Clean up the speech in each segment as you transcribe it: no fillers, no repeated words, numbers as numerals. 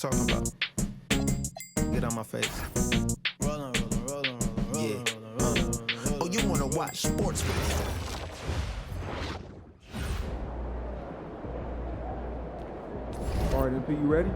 talking about. Get on my face. Rollin', rollin', rollin', rollin', Yeah. rollin', rollin', Oh, you wanna watch sports with me? All right, MP, you ready?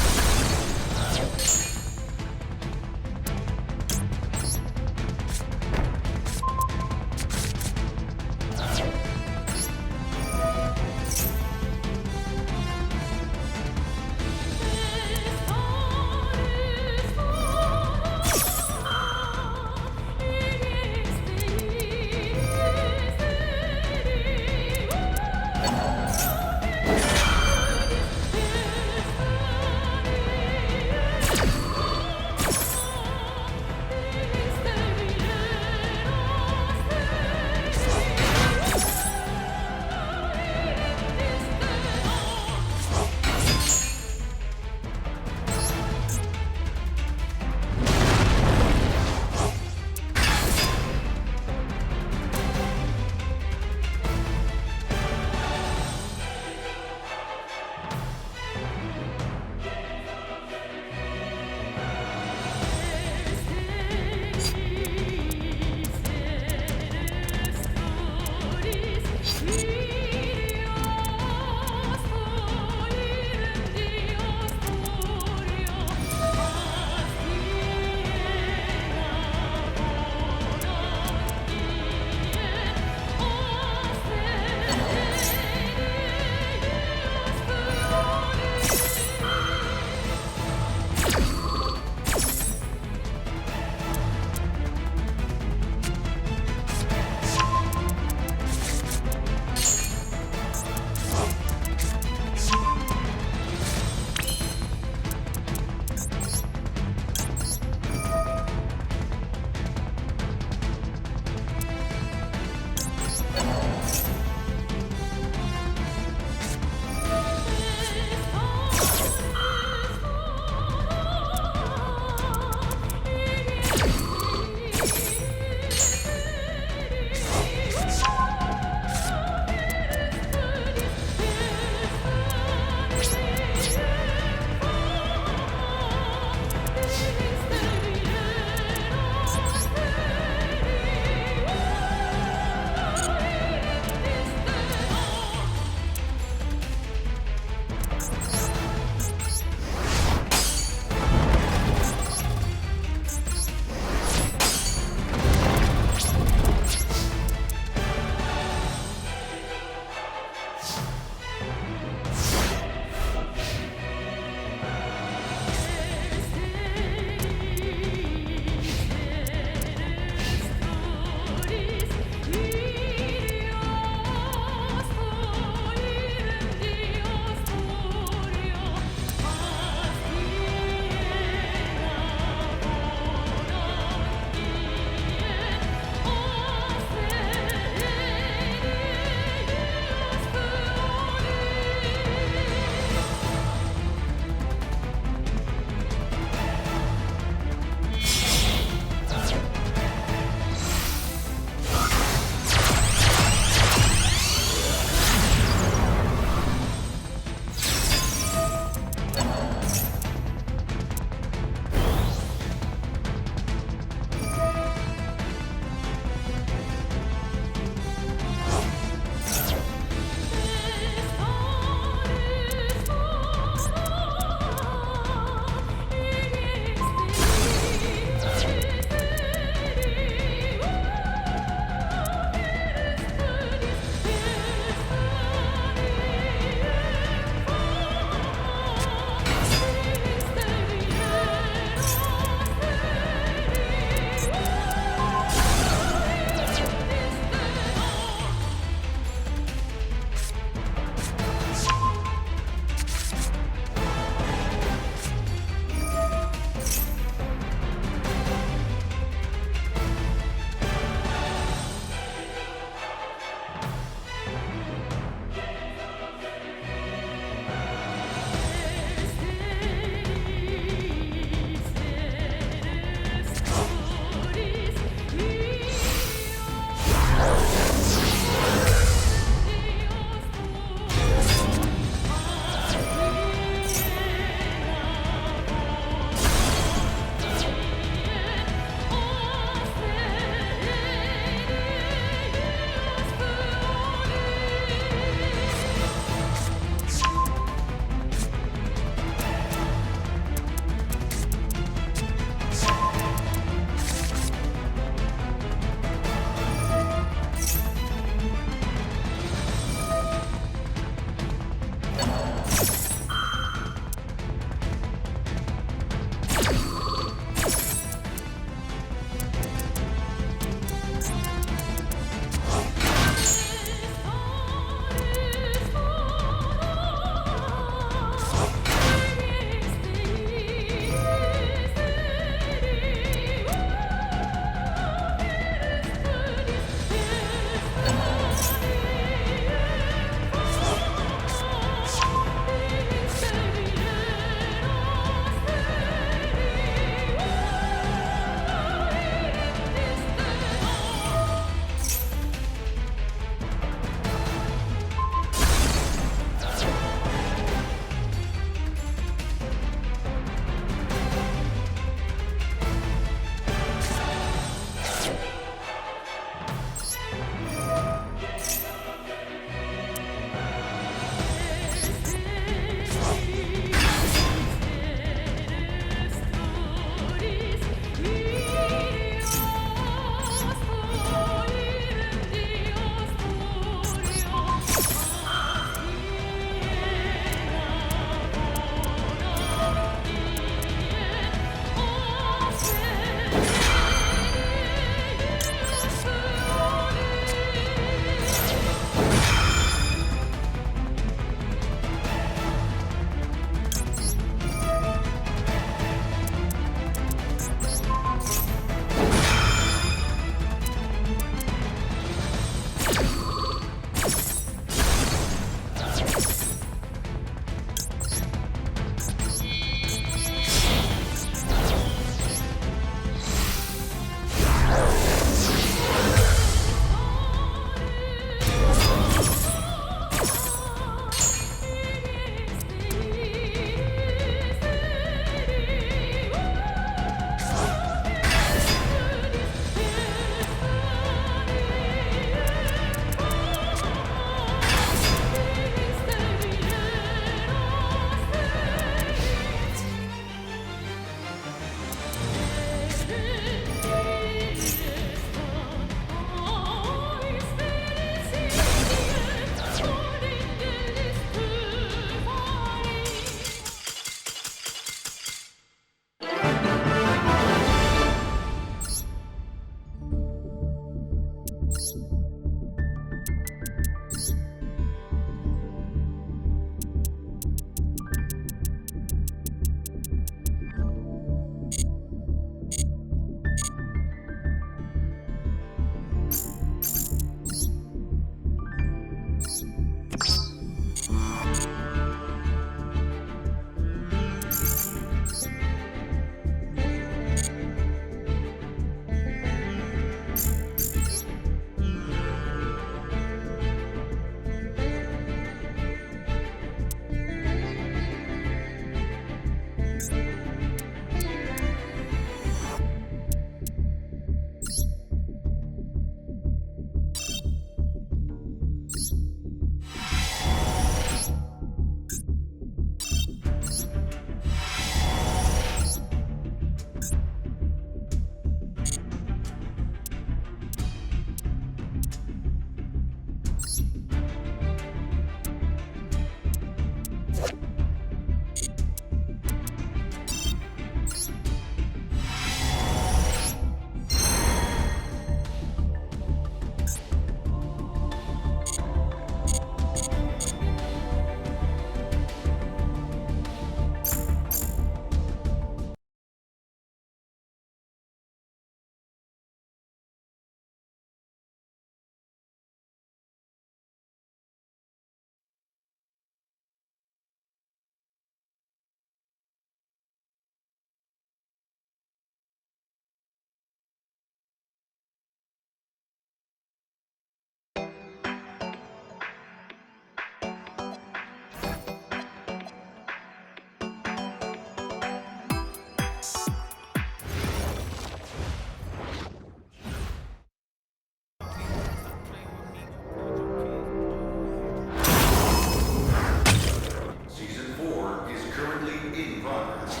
in progress.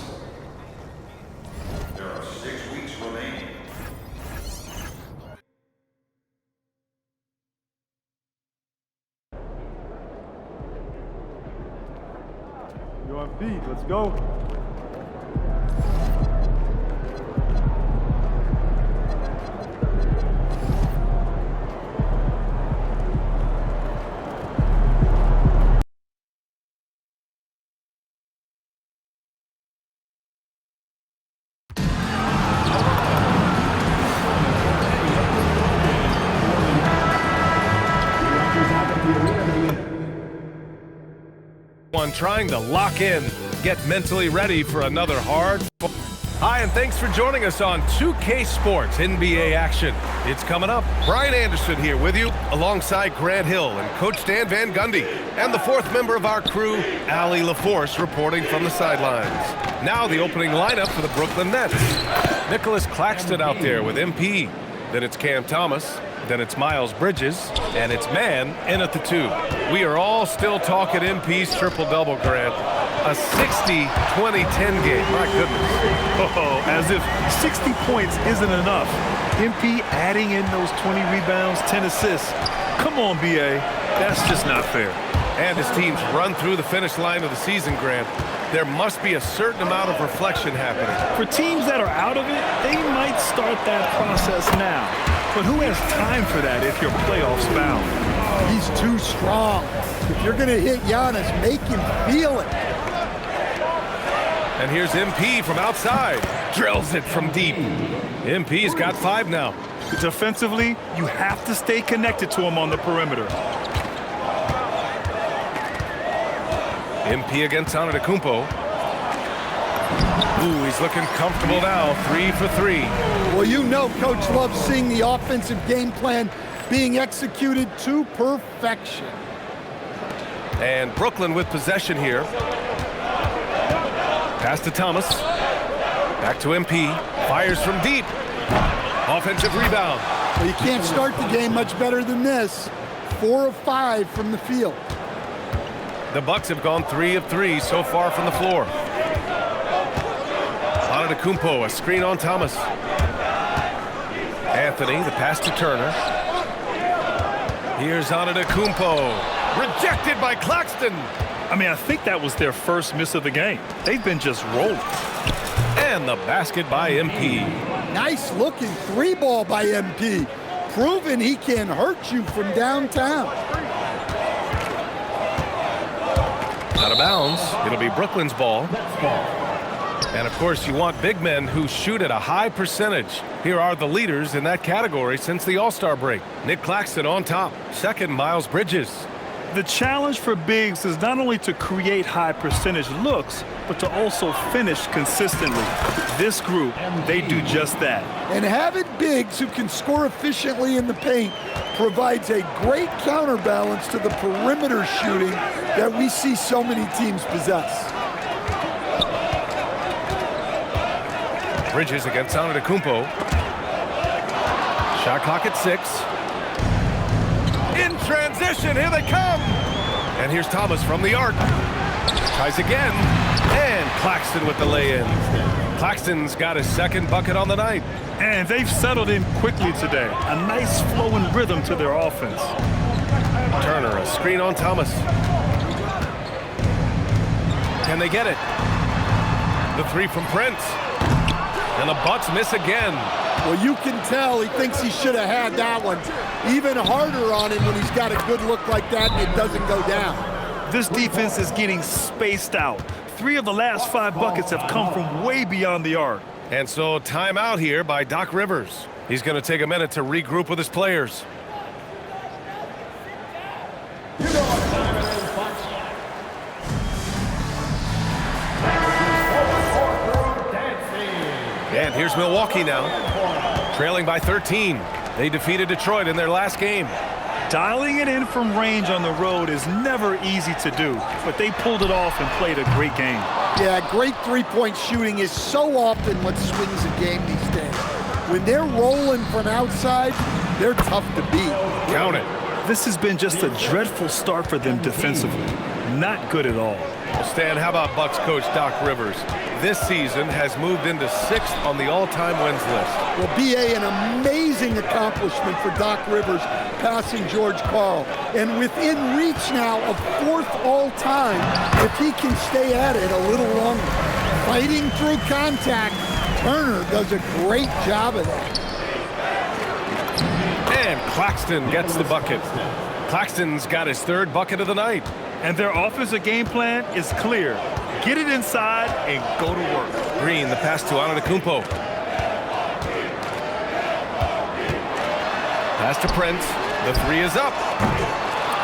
There are 6 weeks remaining. You're on beat. Let's go. One trying to lock in, get mentally ready for another hard. Hi, and thanks for joining us on 2K Sports NBA action. It's coming up. Brian Anderson here with you, alongside Grant Hill and Coach Dan Van Gundy, and the fourth member of our crew, Allie LaForce, reporting from the sidelines. Now the opening lineup for the Brooklyn Nets. Nicholas Claxton out there with MP. Then it's Cam Thomas. Then it's Miles Bridges, and it's man in at the 2. We are all still talking MP's triple-double, Grant. A 60-20-10 game, my goodness. Oh, as if 60 points isn't enough. MP adding in those 20 rebounds, 10 assists. Come on, BA. That's just not fair. And his teams run through the finish line of the season, Grant. There must be a certain amount of reflection happening. For teams that are out of it, they might start that process now. But who has time for that if you're playoffs bound? He's too strong. If you're going to hit Giannis, make him feel it. And here's MP from outside. Drills it from deep. MP's got 5 now. Defensively, you have to stay connected to him on the perimeter. MP against Antetokounmpo. Ooh, he's looking comfortable now. 3 for 3. Well, you know Coach loves seeing the offensive game plan being executed to perfection. And Brooklyn with possession here. Pass to Thomas. Back to MP. Fires from deep. Offensive rebound. Well, you can't start the game much better than this. 4 of 5 from the field. The Bucks have gone 3 of 3 so far from the floor. Antetokounmpo, a screen on Thomas. Anthony, the pass to Turner. Here's Antetokounmpo. Rejected by Claxton. I mean, I think that was their first miss of the game. They've been just rolling. And the basket by MP. Nice looking 3-ball by MP. Proving he can hurt you from downtown. Out of bounds. It'll be Brooklyn's ball. And of course, you want big men who shoot at a high percentage. Here are the leaders in that category since the All-Star break. Nick Claxton on top. Second, Miles Bridges. The challenge for bigs is not only to create high percentage looks, but to also finish consistently. This group, they do just that. And having bigs who can score efficiently in the paint provides a great counterbalance to the perimeter shooting that we see so many teams possess. Bridges against Antetokounmpo. Shot clock at 6. In transition, here they come. And here's Thomas from the arc. Tries again. And Claxton with the lay-in. Claxton's got his second bucket on the night. And they've settled in quickly today. A nice flowing rhythm to their offense. Turner, a screen on Thomas. Can they get it? The 3 from Prince. And the Bucks miss again. Well, you can tell he thinks he should have had that one. Even harder on him when he's got a good look like that and it doesn't go down. This defense is getting spaced out. 3 of the last 5 buckets have come from way beyond the arc. And so timeout here by Doc Rivers. He's going to take a minute to regroup with his players. And here's Milwaukee now, trailing by 13. They defeated Detroit in their last game. Dialing it in from range on the road is never easy to do, but they pulled it off and played a great game. Yeah, great three-point shooting is so often what swings a game these days. When they're rolling from outside, they're tough to beat. Count it. This has been just a dreadful start for them defensively. Not good at all. Well, Stan, how about Bucks coach Doc Rivers? This season has moved into 6th on the all-time wins list. Well, B.A., an amazing accomplishment for Doc Rivers passing George Karl. And within reach now of 4th all-time if he can stay at it a little longer. Fighting through contact, Turner does a great job of that. And Claxton gets the bucket. Claxton's got his 3rd bucket of the night. And their offensive game plan is clear. Get it inside and go to work. Green, the pass to Antetokounmpo. Pass to Prince. The 3 is up.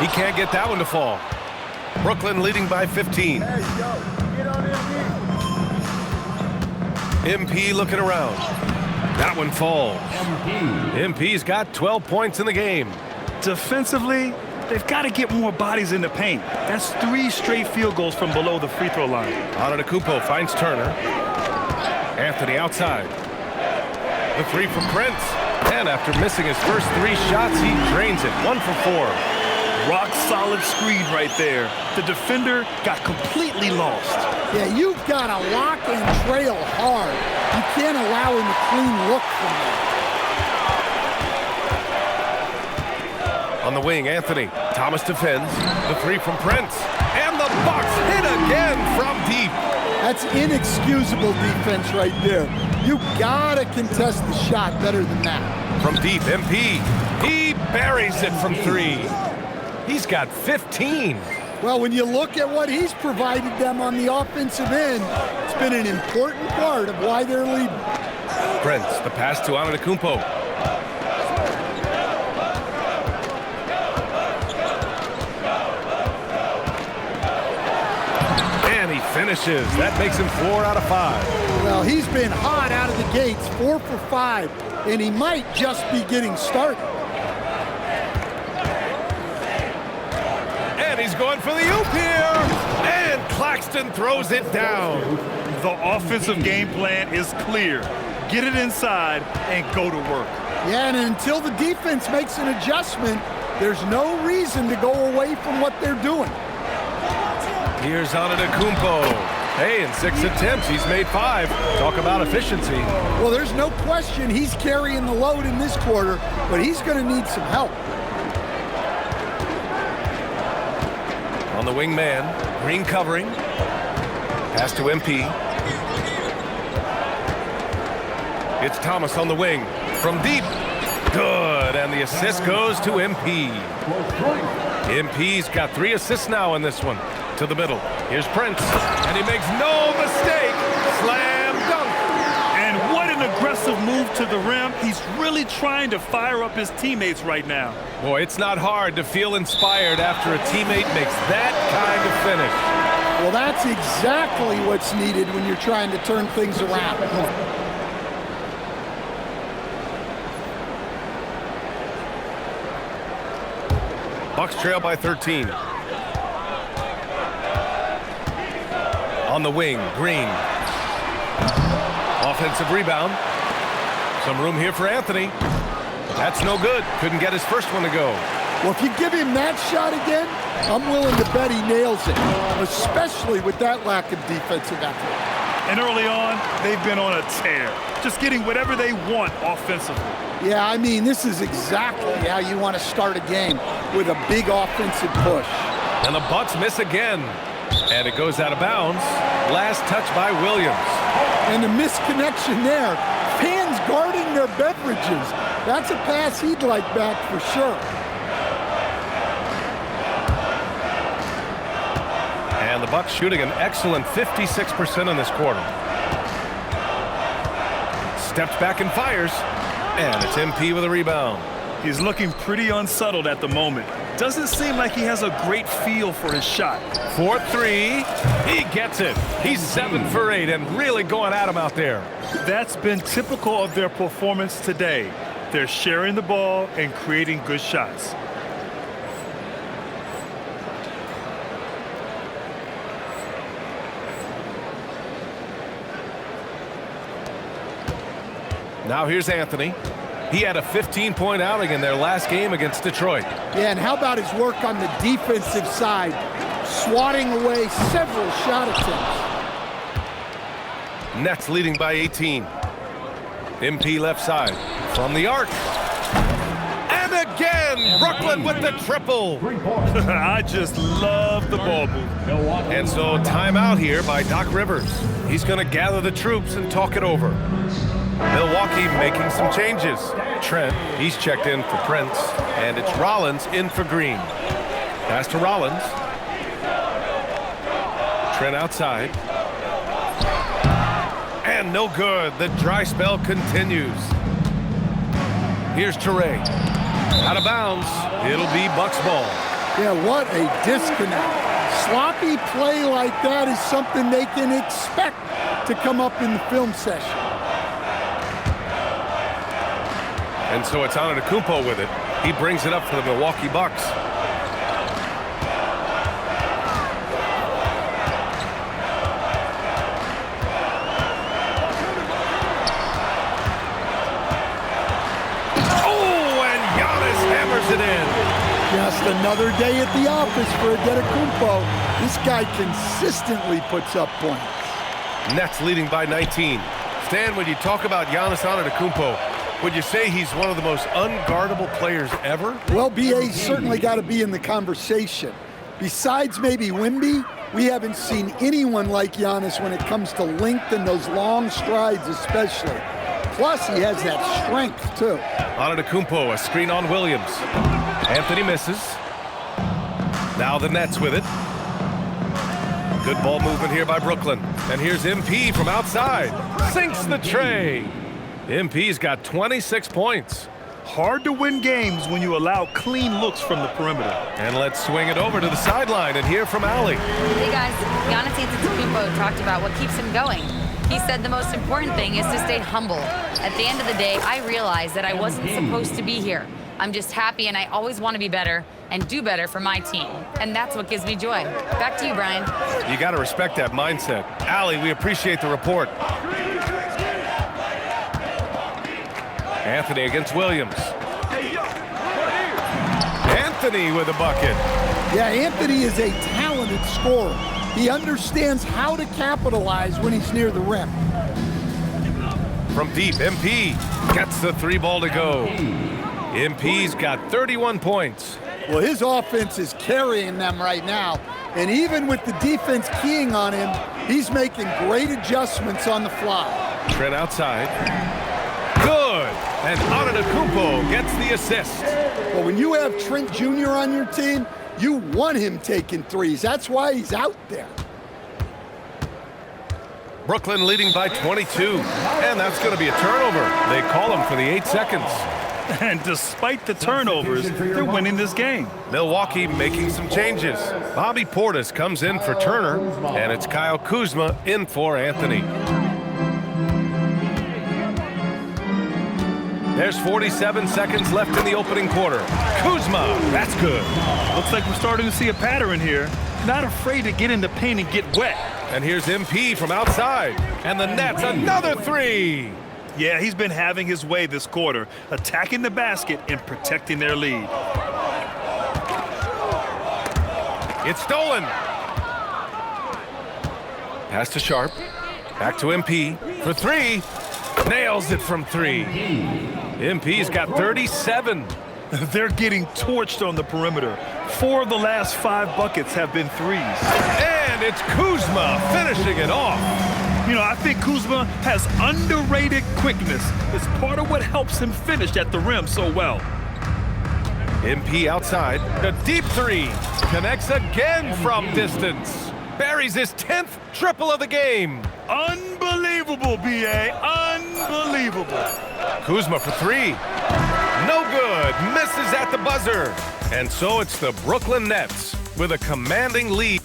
He can't get that one to fall. Brooklyn leading by 15. MP looking around. That one falls. MP's got 12 points in the game. Defensively, they've got to get more bodies in the paint. That's 3 straight field goals from below the free throw line. Antetokounmpo finds Turner. Anthony outside. The 3 from Prince. And after missing his first 3 shots, he drains it. 1 for 4. Rock solid screen right there. The defender got completely lost. Yeah, you've got to lock and trail hard. You can't allow him a clean look from there. On the wing, Anthony. Thomas defends. The 3 from Prince. And the Bucks hit again from deep. That's inexcusable defense right there. You got to contest the shot better than that. From deep, MP. He buries it from 3. He's got 15. Well, when you look at what he's provided them on the offensive end, it's been an important part of why they're leading. Prince, the pass to Antetokounmpo. And he finishes. That makes him 4 out of 5. Well, he's been hot out of the gates, 4 for 5, and he might just be getting started. And he's going for the oop here. And Claxton throws it down. The offensive game plan is clear. Get it inside and go to work. Yeah, and until the defense makes an adjustment, there's no reason to go away from what they're doing. Here's Antetokounmpo. Hey, in 6 attempts, he's made 5. Talk about efficiency. Well, there's no question he's carrying the load in this quarter, but he's going to need some help. On the wing man, Green covering. Pass to MP. It's Thomas on the wing. From deep. Good, and the assist goes to MP. MP's got 3 assists now in this one. To the middle. Here's Prince, and he makes no mistake. Slam dunk. And what an aggressive move to the rim. He's really trying to fire up his teammates right now. Boy, it's not hard to feel inspired after a teammate makes that kind of finish. Well, that's exactly what's needed when you're trying to turn things around. Bucks trail by 13. On the wing, Green. Offensive rebound. Some room here for Anthony. That's no good. Couldn't get his first one to go. Well, if you give him that shot again, I'm willing to bet he nails it, especially with that lack of defensive effort. And early on, they've been on a tear, just getting whatever they want offensively. Yeah, I mean, this is exactly how you want to start a game, with a big offensive push. And the Bucks miss again. And it goes out of bounds. Last touch by Williams. And the misconnection there. Fans guarding their beverages. That's a pass he'd like back for sure. And the Bucks shooting an excellent 56% in this quarter. Steps back and fires. And it's MP with a rebound. He's looking pretty unsettled at the moment. Doesn't seem like he has a great feel for his shot. 4-3. He gets it. He's 7 for 8 and really going at him out there. That's been typical of their performance today. They're sharing the ball and creating good shots. Now here's Anthony. He had a 15-point outing in their last game against Detroit. Yeah, and how about his work on the defensive side, swatting away several shot attempts. Nets leading by 18. MP left side from the arc. And again, Brooklyn with the triple. I just love the ball move. And so timeout here by Doc Rivers. He's going to gather the troops and talk it over. Milwaukee making some changes. Trent, he's checked in for Prince, and it's Rollins in for Green. Pass to Rollins. Trent outside. And no good. The dry spell continues. Here's Toure. Out of bounds. It'll be Bucks ball. Yeah, what a disconnect. Sloppy play like that is something they can expect to come up in the film session. And so it's Antetokounmpo with it. He brings it up for the Milwaukee Bucks. It in. Just another day at the office for Antetokounmpo. This guy consistently puts up points. Nets leading by 19. Stan, when you talk about Giannis Antetokounmpo, would you say he's one of the most unguardable players ever? Well, BA's certainly got to be in the conversation. Besides maybe Wemby, we haven't seen anyone like Giannis when it comes to length and those long strides especially. Plus, he has that strength, too. Antetokounmpo, a screen on Williams. Anthony misses. Now the Nets with it. Good ball movement here by Brooklyn. And here's MP from outside. Sinks the tray. MP's got 26 points. Hard to win games when you allow clean looks from the perimeter. And let's swing it over to the sideline and hear from Allie. Hey guys, Giannis Antetokounmpo talked about what keeps him going. He said the most important thing is to stay humble. At the end of the day, I realized that I wasn't supposed to be here. I'm just happy, and I always want to be better and do better for my team. And that's what gives me joy. Back to you, Brian. You got to respect that mindset. Allie, we appreciate the report. Anthony against Williams. Anthony with a bucket. Yeah, Anthony is a talented scorer. He understands how to capitalize when he's near the rim. From deep, MP gets the three ball to go. MP's got 31 points. Well, his offense is carrying them right now. And even with the defense keying on him, he's making great adjustments on the fly. Trent outside. Good. And Antetokounmpo gets the assist. Well, when you have Trent Jr. on your team, you want him taking threes. That's why he's out there. Brooklyn leading by 22. And that's going to be a turnover. They call him for the 8 seconds. And despite the turnovers, they're winning this game. Milwaukee making some changes. Bobby Portis comes in for Turner, and it's Kyle Kuzma in for Anthony. There's 47 seconds left in the opening quarter. Kuzma, that's good. Looks like we're starting to see a pattern here. Not afraid to get in the paint and get wet. And here's MP from outside. And the Nets, another three. Yeah, he's been having his way this quarter, attacking the basket and protecting their lead. It's stolen. Pass to Sharp. Back to MP for three. Nails it from three. MP's got 37. They're getting torched on the perimeter. 4 of the last 5 buckets have been threes. And it's Kuzma finishing it off. You know, I think Kuzma has underrated quickness. It's part of what helps him finish at the rim so well. MP outside. The deep three. Connects again from distance. Buries his 10th triple of the game. Unbelievable, B.A. Unbelievable. Kuzma for three. No good. Misses at the buzzer. And so it's the Brooklyn Nets with a commanding lead.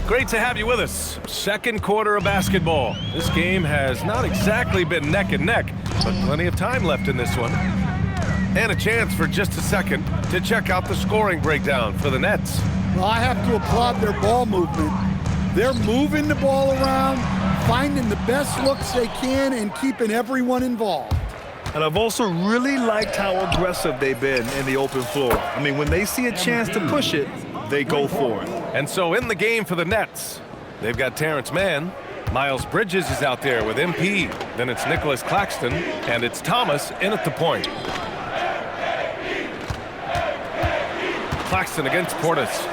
Great to have you with us. Second quarter of basketball. This game has not exactly been neck and neck, but plenty of time left in this one. And a chance for just a second to check out the scoring breakdown for the Nets. Well, I have to applaud their ball movement. They're moving the ball around, finding the best looks they can and keeping everyone involved. And I've also really liked how aggressive they've been in the open floor. I mean, when they see a chance to push it, they go for it. And so in the game for the Nets, they've got Terrence Mann. Miles Bridges is out there with MP. Then it's Nicholas Claxton, and it's Thomas in at the point. Claxton against Portis.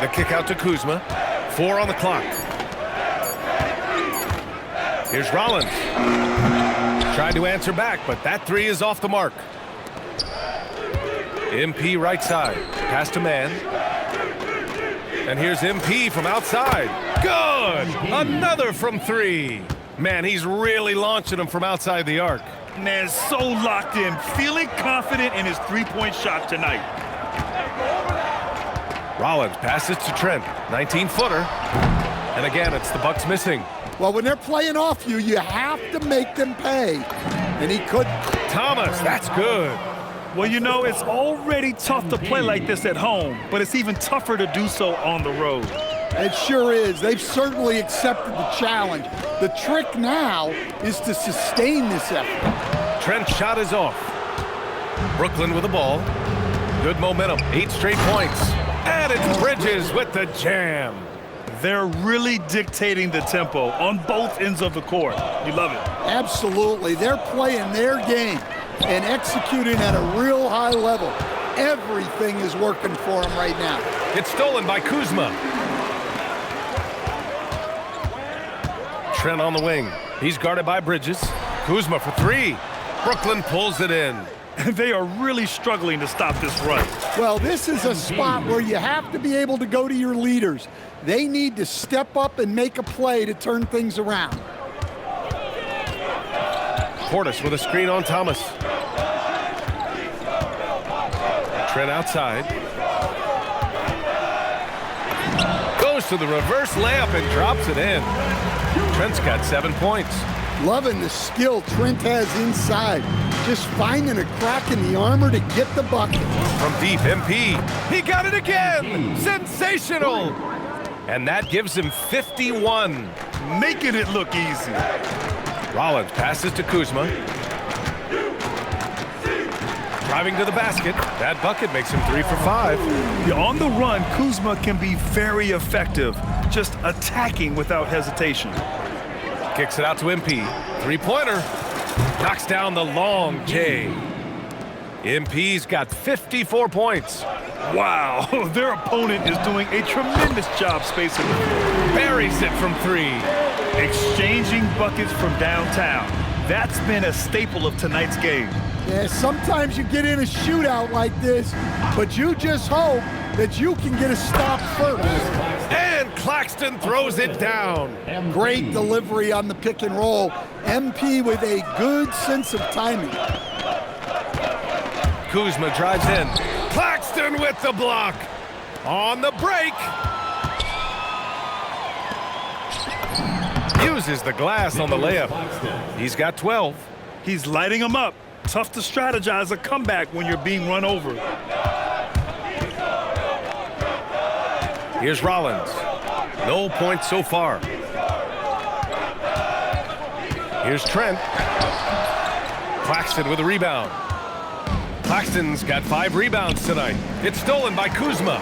The kick out to Kuzma. 4 on the clock. Here's Rollins. Tried to answer back, but that 3 is off the mark. MP right side. Pass to Mann. And here's MP from outside. Good! Another from 3. Man, he's really launching him from outside the arc. Man, so locked in, feeling confident in his three-point shot tonight. Rollins passes to Trent. 19-footer. And again, it's the Bucks missing. Well, when they're playing off you, you have to make them pay. And he couldn't. Thomas, that's good. Well, you know, it's already tough to play like this at home, but it's even tougher to do so on the road. It sure is. They've certainly accepted the challenge. The trick now is to sustain this effort. Trent's shot is off. Brooklyn with the ball. Good momentum. 8 straight points. And it's Bridges with the jam. They're really dictating the tempo on both ends of the court. You love it. Absolutely. They're playing their game and executing at a real high level. Everything is working for them right now. It's stolen by Kuzma. Trent on the wing. He's guarded by Bridges. Kuzma for 3. Brooklyn pulls it in. They are really struggling to stop this run. Well, this is a spot where you have to be able to go to your leaders. They need to step up and make a play to turn things around. Portis with a screen on Thomas. Trent outside. Goes to the reverse layup and drops it in. Trent's got 7 points. Loving the skill Trent has inside. Just finding a crack in the armor to get the bucket. From deep, MP. He got it again. Sensational. And that gives him 51. Making it look easy. Rollins passes to Kuzma. Driving to the basket. That bucket makes him 3 for 5. Yeah, on the run, Kuzma can be very effective, just attacking without hesitation. Kicks it out to MP. 3-pointer. Knocks down the long J. MP's got 54 points. Wow, their opponent is doing a tremendous job spacing the floor. Buries it from 3. Exchanging buckets from downtown. That's been a staple of tonight's game. Yeah, sometimes you get in a shootout like this, but you just hope that you can get a stop first. And Claxton throws it down. Great delivery on the pick and roll. MP with a good sense of timing. Kuzma drives in. Claxton with the block. On the break. Uses the glass on the layup. He's got 12. He's lighting them up. Tough to strategize a comeback when you're being run over. Here's Rollins. No points so far. Here's Trent. Claxton with a rebound. Claxton's got 5 rebounds tonight. It's stolen by Kuzma.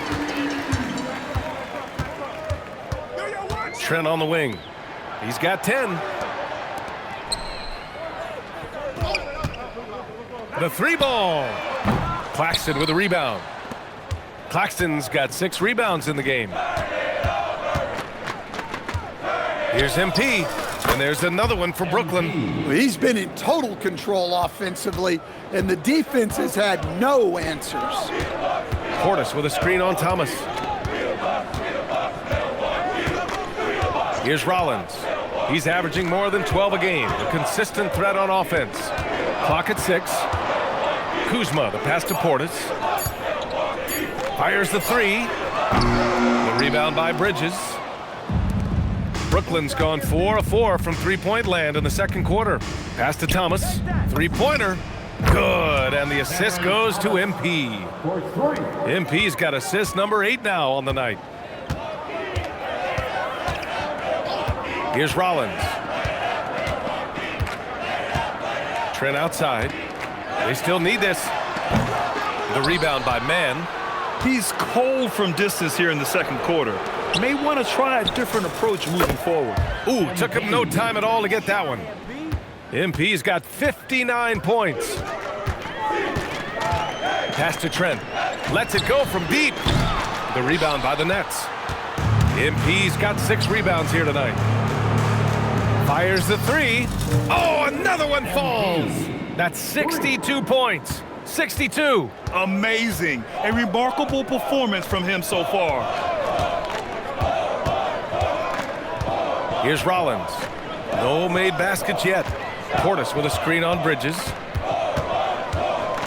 Trent on the wing. He's got 10. The 3-ball. Claxton with a rebound. Claxton's got 6 rebounds in the game. Here's MP, and there's another one for Brooklyn. He's been in total control offensively, and the defense has had no answers. Portis with a screen on Thomas. Here's Rollins. He's averaging more than 12 a game, a consistent threat on offense. Clock at 6. Kuzma, the pass to Portis. Fires the 3. The rebound by Bridges. Brooklyn's gone 4 of 4 from three-point land in the second quarter. Pass to Thomas. 3-pointer. Good, and the assist goes to MP. MP's got assist number 8 now on the night. Here's Rollins. Trent outside. They still need this. The rebound by Mann. He's cold from distance here in the second quarter. May want to try a different approach moving forward. Ooh, took him no time at all to get that one. MP's got 59 points. Pass to Trent. Lets it go from deep. The rebound by the Nets. MP's got 6 rebounds here tonight. Fires the 3. Oh, another one falls. That's 62 points. 62. Amazing. A remarkable performance from him so far. Here's Rollins. No made baskets yet. Portis with a screen on Bridges.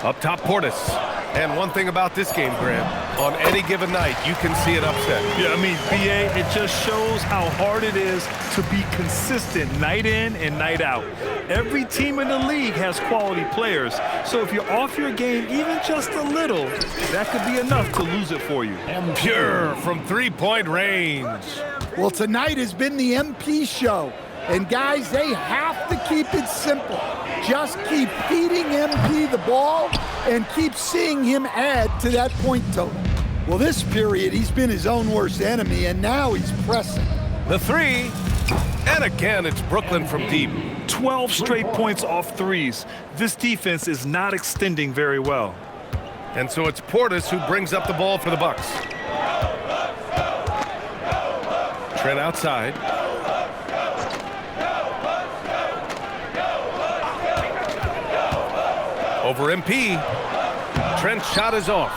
Up top, Portis. And one thing about this game, Grant, on any given night, you can see an upset. Yeah, I mean, BA, it just shows how hard it is to be consistent night in and night out. Every team in the league has quality players, so if you're off your game even just a little, that could be enough to lose it for you. Pure from three-point range. Well, tonight has been the MP show. And guys, they have to keep it simple. Just keep feeding MP the ball and keep seeing him add to that point total. Well, this period, he's been his own worst enemy, and now he's pressing. The 3, and again, it's Brooklyn from deep. 12 straight points off threes. This defense is not extending very well. And so it's Portis who brings up the ball for the Bucks. Trent outside. Over MP. Trent's shot is off.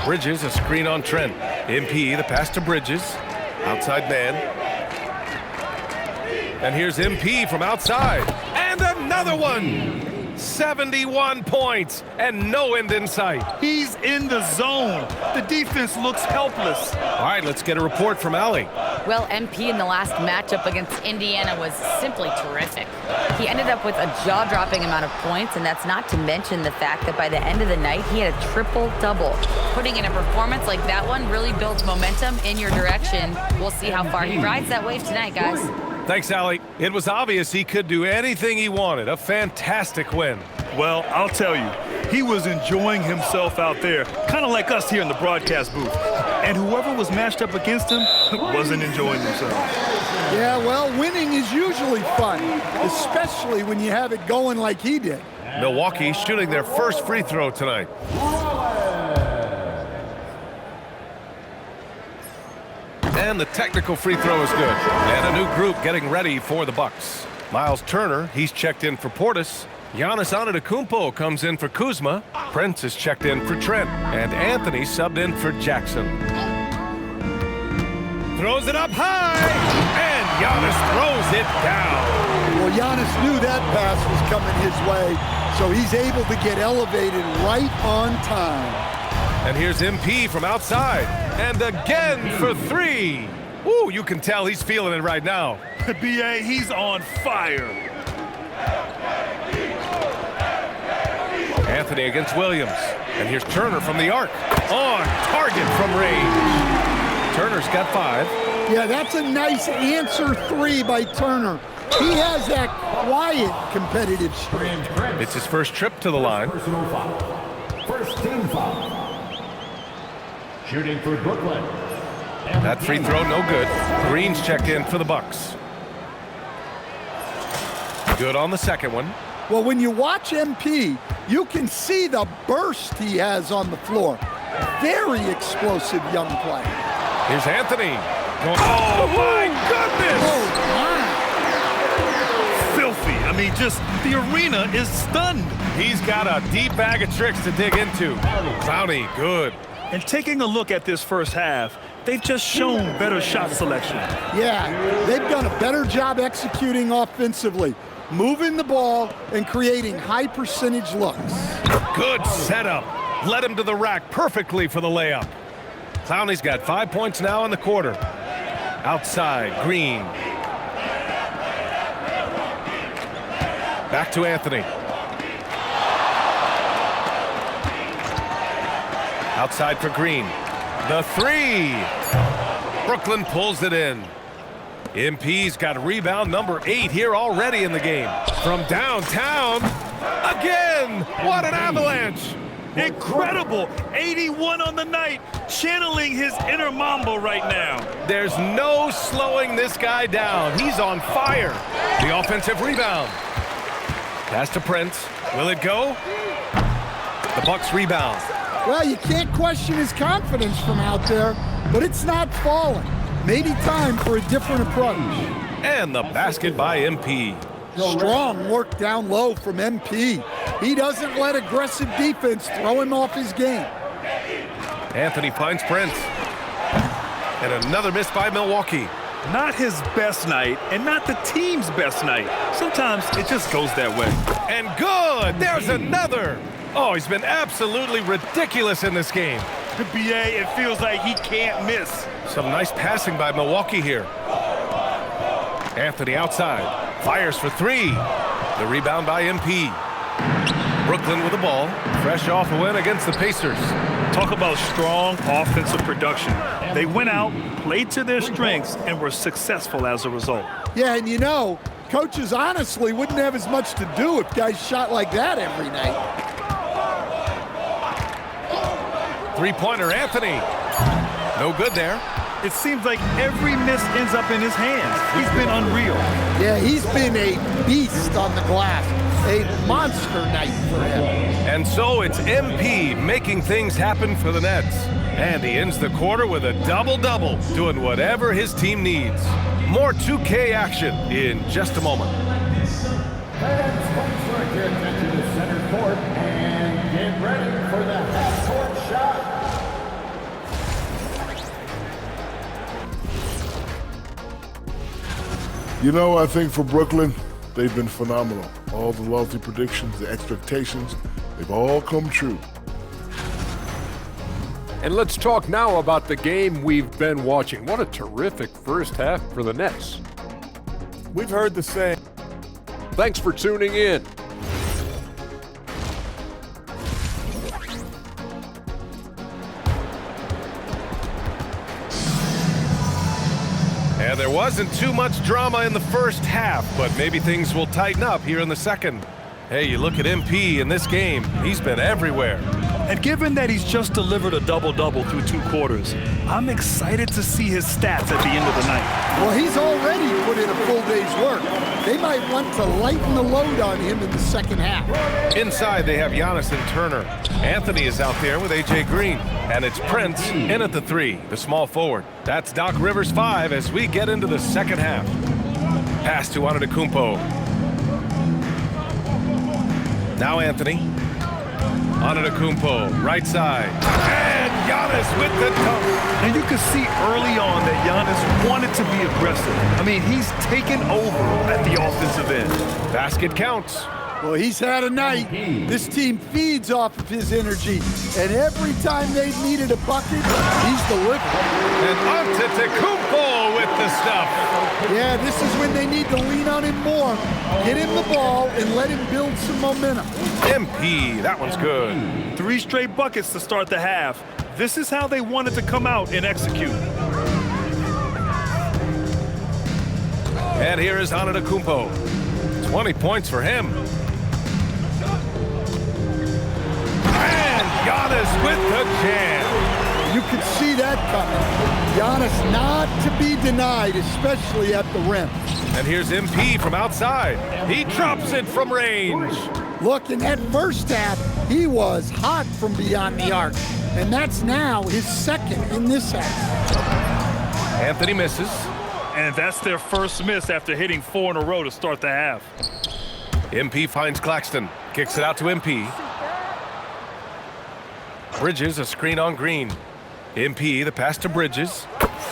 Bridges, a screen on Trent. MP, the pass to Bridges. Outside man. And here's MP from outside. And another one. 71 points and no end in sight. He's in the zone. The defense looks helpless. All right, let's get a report from Allie. Well, MP in the last matchup against Indiana was simply terrific. He ended up with a jaw-dropping amount of points, and that's not to mention the fact that by the end of the night, he had a triple-double. Putting in a performance like that one really builds momentum in your direction. We'll see how far he rides that wave tonight, guys. Thanks, Allie. It was obvious he could do anything he wanted. A fantastic win. Well, I'll tell you, he was enjoying himself out there, kind of like us here in the broadcast booth. And whoever was matched up against him wasn't enjoying themselves. Yeah, well, winning is usually fun, especially when you have it going like he did. Milwaukee shooting their first free throw tonight. And the technical free throw is good. And a new group getting ready for the Bucks. Miles Turner, he's checked in for Portis. Giannis Antetokounmpo comes in for Kuzma. Prince is checked in for Trent. And Anthony subbed in for Jackson. Throws it up high. And Giannis throws it down. Well, Giannis knew that pass was coming his way, so he's able to get elevated right on time. And here's MP from outside. And again for 3. Ooh, you can tell he's feeling it right now. BA, he's on fire. Anthony against Williams. And here's Turner from the arc. On target from range. Turner's got 5. Yeah, that's a nice answer 3 by Turner. He has that quiet competitive streak. It's his first trip to the line. First team foul. Shooting for Brooklyn. That free throw no good. Green's checked in for the Bucks. Good on the second one. Well, when you watch MP, you can see the burst he has on the floor. Very explosive young player. Here's Anthony. Oh, my goodness! Oh, my. Filthy. I mean, just the arena is stunned. He's got a deep bag of tricks to dig into. Clowney, good. And taking a look at this first half, they've just shown better shot selection. Yeah, they've done a better job executing offensively, moving the ball and creating high percentage looks. Good setup. Led him to the rack perfectly for the layup. Clowney's got 5 points now in the quarter. Outside, Green. Back to Anthony. Outside for Green. The three. Brooklyn pulls it in. MP's got rebound number 8 here already in the game. From downtown, again! What an avalanche! Incredible! 81 on the night, channeling his inner Mamba right now. There's no slowing this guy down. He's on fire. The offensive rebound. Pass to Prince. Will it go? The Bucks rebound. Well, you can't question his confidence from out there, but it's not falling. Maybe time for a different approach. And the basket by MP. Strong work down low from MP. He doesn't let aggressive defense throw him off his game. Anthony finds Prince. And another miss by Milwaukee. Not his best night, and not the team's best night. Sometimes it just goes that way. And good! There's another! Oh, he's been absolutely ridiculous in this game. The BA, it feels like he can't miss. Some nice passing by Milwaukee here. Anthony outside. Fires for 3. The rebound by MP. Brooklyn with the ball. Fresh off a win against the Pacers. Talk about strong offensive production. They went out, played to their strengths, and were successful as a result. Yeah, and you know, coaches honestly wouldn't have as much to do if guys shot like that every night. Three-pointer, Anthony. No good there. It seems like every miss ends up in his hands. He's been unreal. Yeah, he's been a beast on the glass. A monster night for him. And so it's MP making things happen for the Nets. And he ends the quarter with a double-double, doing whatever his team needs. More 2K action in just a moment. Fans, please direct your attention to center court and get ready for the half-court shot. You know, I think for Brooklyn, they've been phenomenal. All the lofty predictions, the expectations, they've all come true. And let's talk now about the game we've been watching. What a terrific first half for the Nets. We've heard the same. Thanks for tuning in. And there wasn't too much drama in the first half, but maybe things will tighten up here in the second. Hey, you look at MP in this game, he's been everywhere. And given that he's just delivered a double-double through 2 quarters, I'm excited to see his stats at the end of the night. Well, he's already put in a full day's work. They might want to lighten the load on him in the second half. Inside, they have Giannis and Turner. Anthony is out there with A.J. Green. And it's Prince in at the 3, the small forward. That's Doc Rivers 5 as we get into the second half. Pass to Antetokounmpo. Now Anthony. Antetokounmpo, right side. And Giannis with the dunk. And you can see early on that Giannis wanted to be aggressive. I mean, he's taken over at the offensive end. Basket counts. Well, he's had a night. This team feeds off of his energy, and every time they've needed a bucket, he's delivered. And Antetokounmpo with the stuff. Yeah, this is when they need to lean on him more. Get him the ball and let him build some momentum. MP, that one's good. 3 straight buckets to start the half. This is how they wanted to come out and execute. And here is Antetokounmpo. 20 points for him. And Giannis with the jam. You could see that coming. Giannis not to be denied, especially at the rim. And here's MP from outside. He drops it from range. Look, in that first half, he was hot from beyond the arc. And that's now his second in this half. Anthony misses. And that's their first miss after hitting 4 in a row to start the half. MP finds Claxton. Kicks it out to MP. Bridges, a screen on Green. MP, the pass to Bridges.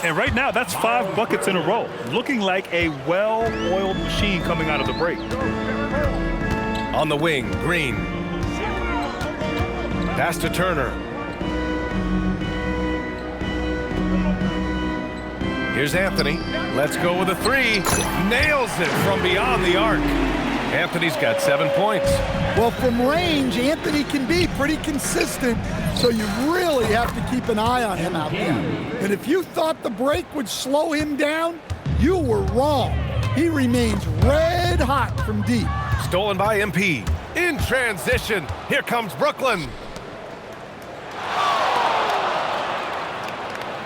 And right now, that's 5 buckets in a row. Looking like a well-oiled machine coming out of the break. On the wing, Green. Pass to Turner. Here's Anthony. Let's go with a 3. Nails it from beyond the arc. Anthony's got 7 points. Well, from range, Anthony can be pretty consistent, so you really have to keep an eye on him out there. And if you thought the break would slow him down, you were wrong. He remains red hot from deep. Stolen by MP. In transition, here comes Brooklyn.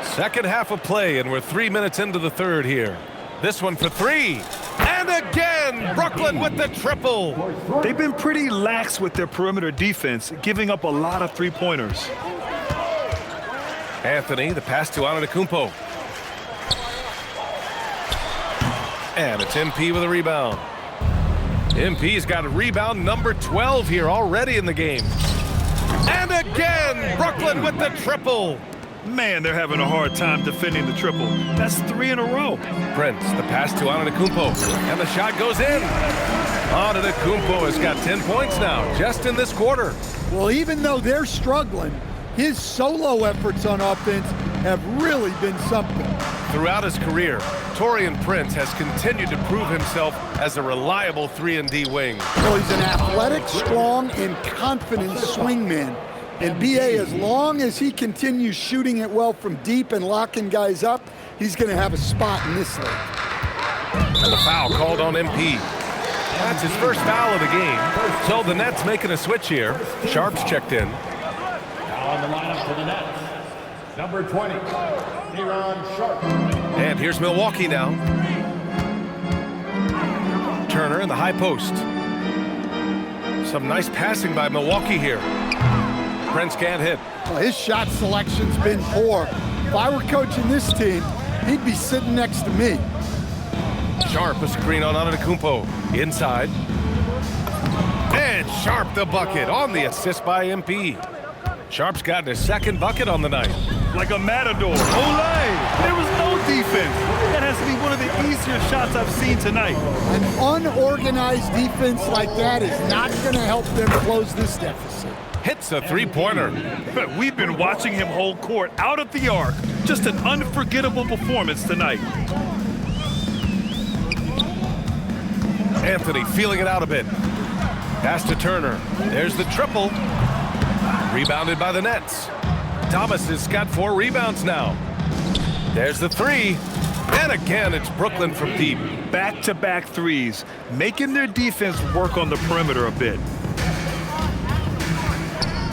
Second half of play, and we're 3 minutes into the third here. This one for three. And again, Brooklyn with the triple. They've been pretty lax with their perimeter defense, giving up a lot of three-pointers. Anthony, the pass to Antetokounmpo. And it's MP with a rebound. MP's got a rebound number 12 here already in the game. And again, Brooklyn with the triple. Man, they're having a hard time defending the triple. That's 3 in a row. Prince, the pass to Antetokounmpo, and the shot goes in. Antetokounmpo has got 10 points now, just in this quarter. Well, even though they're struggling, his solo efforts on offense have really been something. Throughout his career, Taurean Prince has continued to prove himself as a reliable 3-and-D wing. Well, he's an athletic, strong, and confident swingman. And B.A., as long as he continues shooting it well from deep and locking guys up, he's going to have a spot in this league. And the foul called on MP. That's his first foul of the game. So the Nets making a switch here. Sharp's checked in. Now on the lineup for the Nets, number 20, De'Ron Sharp. And here's Milwaukee now. Turner in the high post. Some nice passing by Milwaukee here. Prince can't hit. Well, his shot selection's been poor. If I were coaching this team, he'd be sitting next to me. Sharp a screen on Antetokounmpo. Inside. And Sharp the bucket on the assist by MP. Sharp's gotten his second bucket on the night. Like a matador. Olay! There was no defense. That has to be one of the easier shots I've seen tonight. An unorganized defense like that is not going to help them close this deficit. Hits a three-pointer. We've been watching him hold court out at the arc. Just an unforgettable performance tonight. Anthony feeling it out a bit. Pass to Turner. There's the triple. Rebounded by the Nets. Thomas has got 4 rebounds now. There's the three. And again, it's Brooklyn from deep. Back-to-back threes, making their defense work on the perimeter a bit.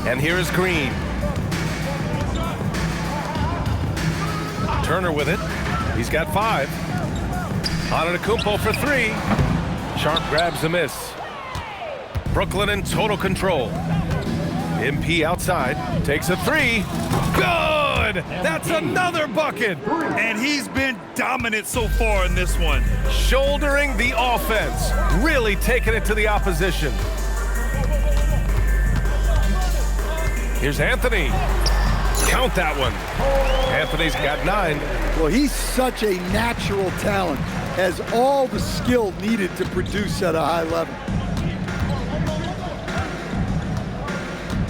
And here is Green. Turner with it. He's got 5. Antetokounmpo for 3. Sharp grabs the miss. Brooklyn in total control. MP outside. Takes a 3. Good! That's another bucket! And he's been dominant so far in this one. Shouldering the offense. Really taking it to the opposition. Here's Anthony. Count that one. Anthony's got 9. Well, he's such a natural talent. Has all the skill needed to produce at a high level.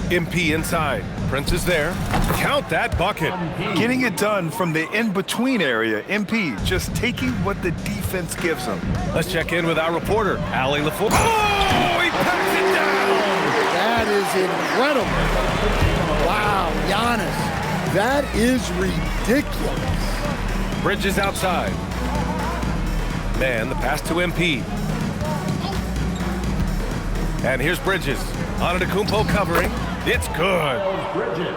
MP inside. Prince is there. Count that bucket. Getting it done from the in-between area. MP just taking what the defense gives him. Let's check in with our reporter, Allie LaFour. Oh, he packs it down! That is incredible. Wow, Giannis. That is ridiculous. Bridges outside. Man, the pass to MP. And here's Bridges. Antetokounmpo covering. It's good.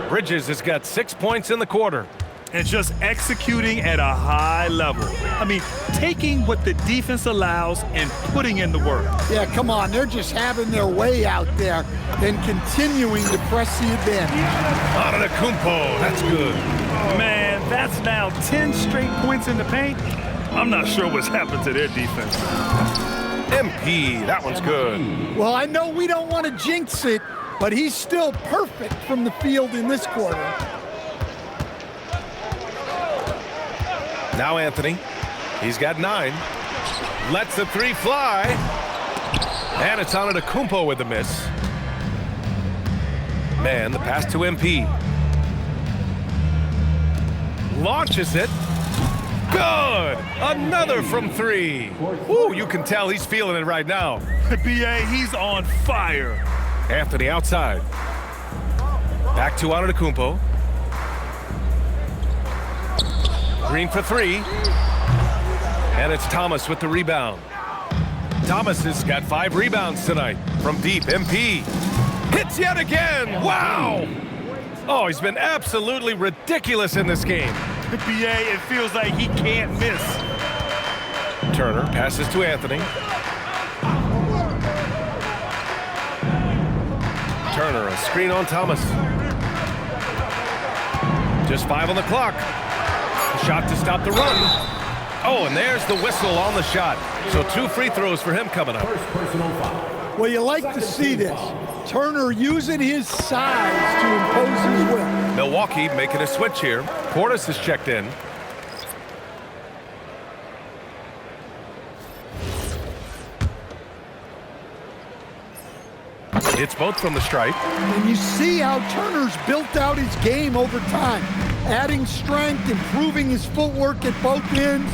Bridges has got 6 points in the quarter. And just executing at a high level. I mean, taking what the defense allows and putting in the work. Yeah, come on. They're just having their way out there and continuing to press the advantage. Antetokounmpo, that's good. Man, that's now 10 straight points in the paint. I'm not sure what's happened to their defense. MP, that one's good. Well, I know we don't want to jinx it, but he's still perfect from the field in this quarter. Now Anthony. He's got 9. Lets the 3 fly. And it's Antetokounmpo with the miss. Man, the pass to MP. Launches it. Good! Another from three. Ooh, you can tell he's feeling it right now. B.A., he's on fire. Anthony outside. Back to Antetokounmpo. Green for three. And it's Thomas with the rebound. Thomas has got 5 rebounds tonight. From deep, MP. Hits yet again! Wow! Oh, he's been absolutely ridiculous in this game. B.A., it feels like he can't miss. Turner passes to Anthony. Turner, a screen on Thomas. Just 5 on the clock. A shot to stop the run. Oh, and there's the whistle on the shot. So 2 free throws for him coming up. Well, you like to see this. Turner using his size to impose his will. Milwaukee making a switch here. Portis is checked in. It's both from the stripe. And you see how Turner's built out his game over time. Adding strength, improving his footwork at both ends.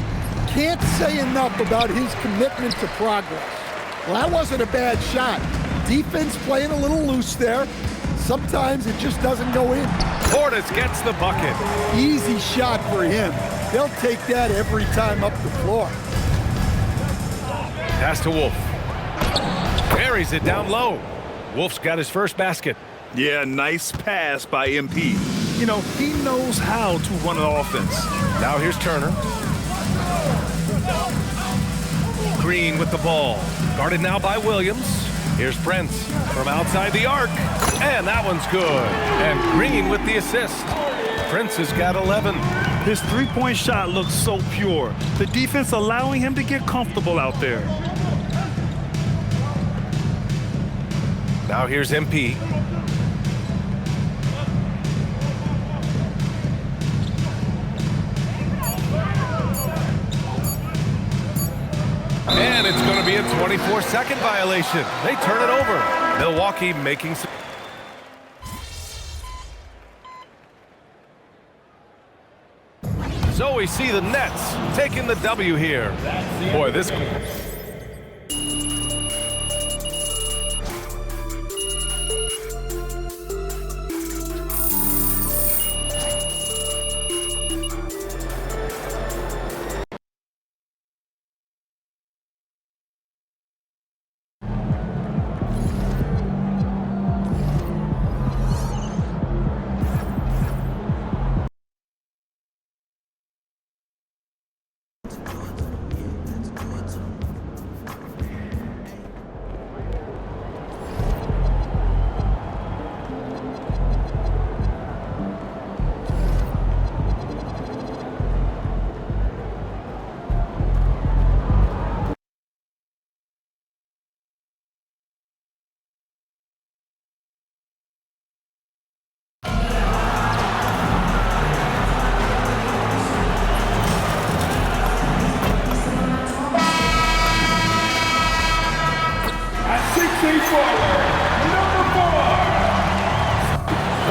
Can't say enough about his commitment to progress. Well, that wasn't a bad shot. Defense playing a little loose there. Sometimes it just doesn't go in. Portis gets the bucket. Easy shot for him. They'll take that every time up the floor. Pass to Wolf. Buries it down low. Wolf's got his first basket. Yeah, nice pass by MP. You know, he knows how to run an offense. Now here's Turner. Green with the ball. Guarded now by Williams. Here's Prince from outside the arc. And that one's good. And Green with the assist. Prince has got 11. His three-point shot looks so pure. The defense allowing him to get comfortable out there. Now here's MP. And it's going to be a 24-second violation. They turn it over. Milwaukee making some... So we see the Nets taking the W here. Boy, this...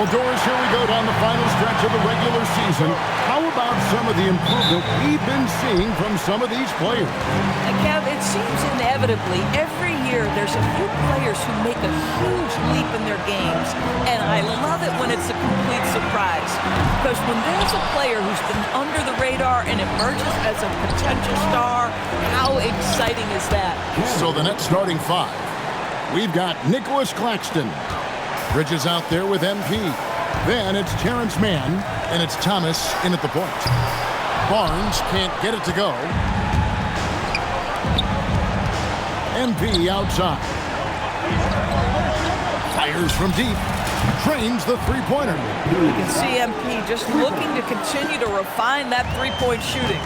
Well, Doris, here we go down the final stretch of the regular season. How about some of the improvement we've been seeing from some of these players? Kev, it seems inevitably every year there's a few players who make a huge leap in their games, and I love it when it's a complete surprise. Because when there's a player who's been under the radar and emerges as a potential star, how exciting is that? So the Nets starting 5. We've got Nicholas Claxton. Bridges out there with MP. Then it's Terrence Mann, and it's Thomas in at the point. Barnes can't get it to go. MP outside. Fires from deep. Trains the three-pointer. You can see MP just looking to continue to refine that three-point shooting.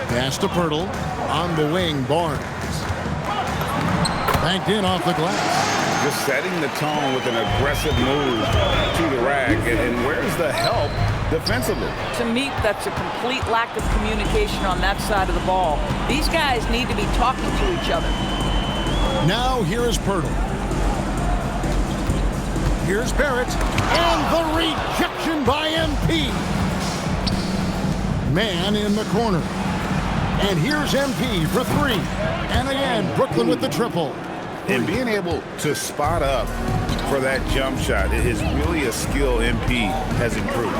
Pass to Pirtle. On the wing, Barnes. Banked in off the glass. Just setting the tone with an aggressive move to the rack. And where's the help defensively? To me, that's a complete lack of communication on that side of the ball. These guys need to be talking to each other. Now here is Pirtle. Here's Barrett. And the rejection by MP. Man in the corner. And here's MP for three. And again, Brooklyn with the triple. And being able to spot up for that jump shot is really a skill MP has improved.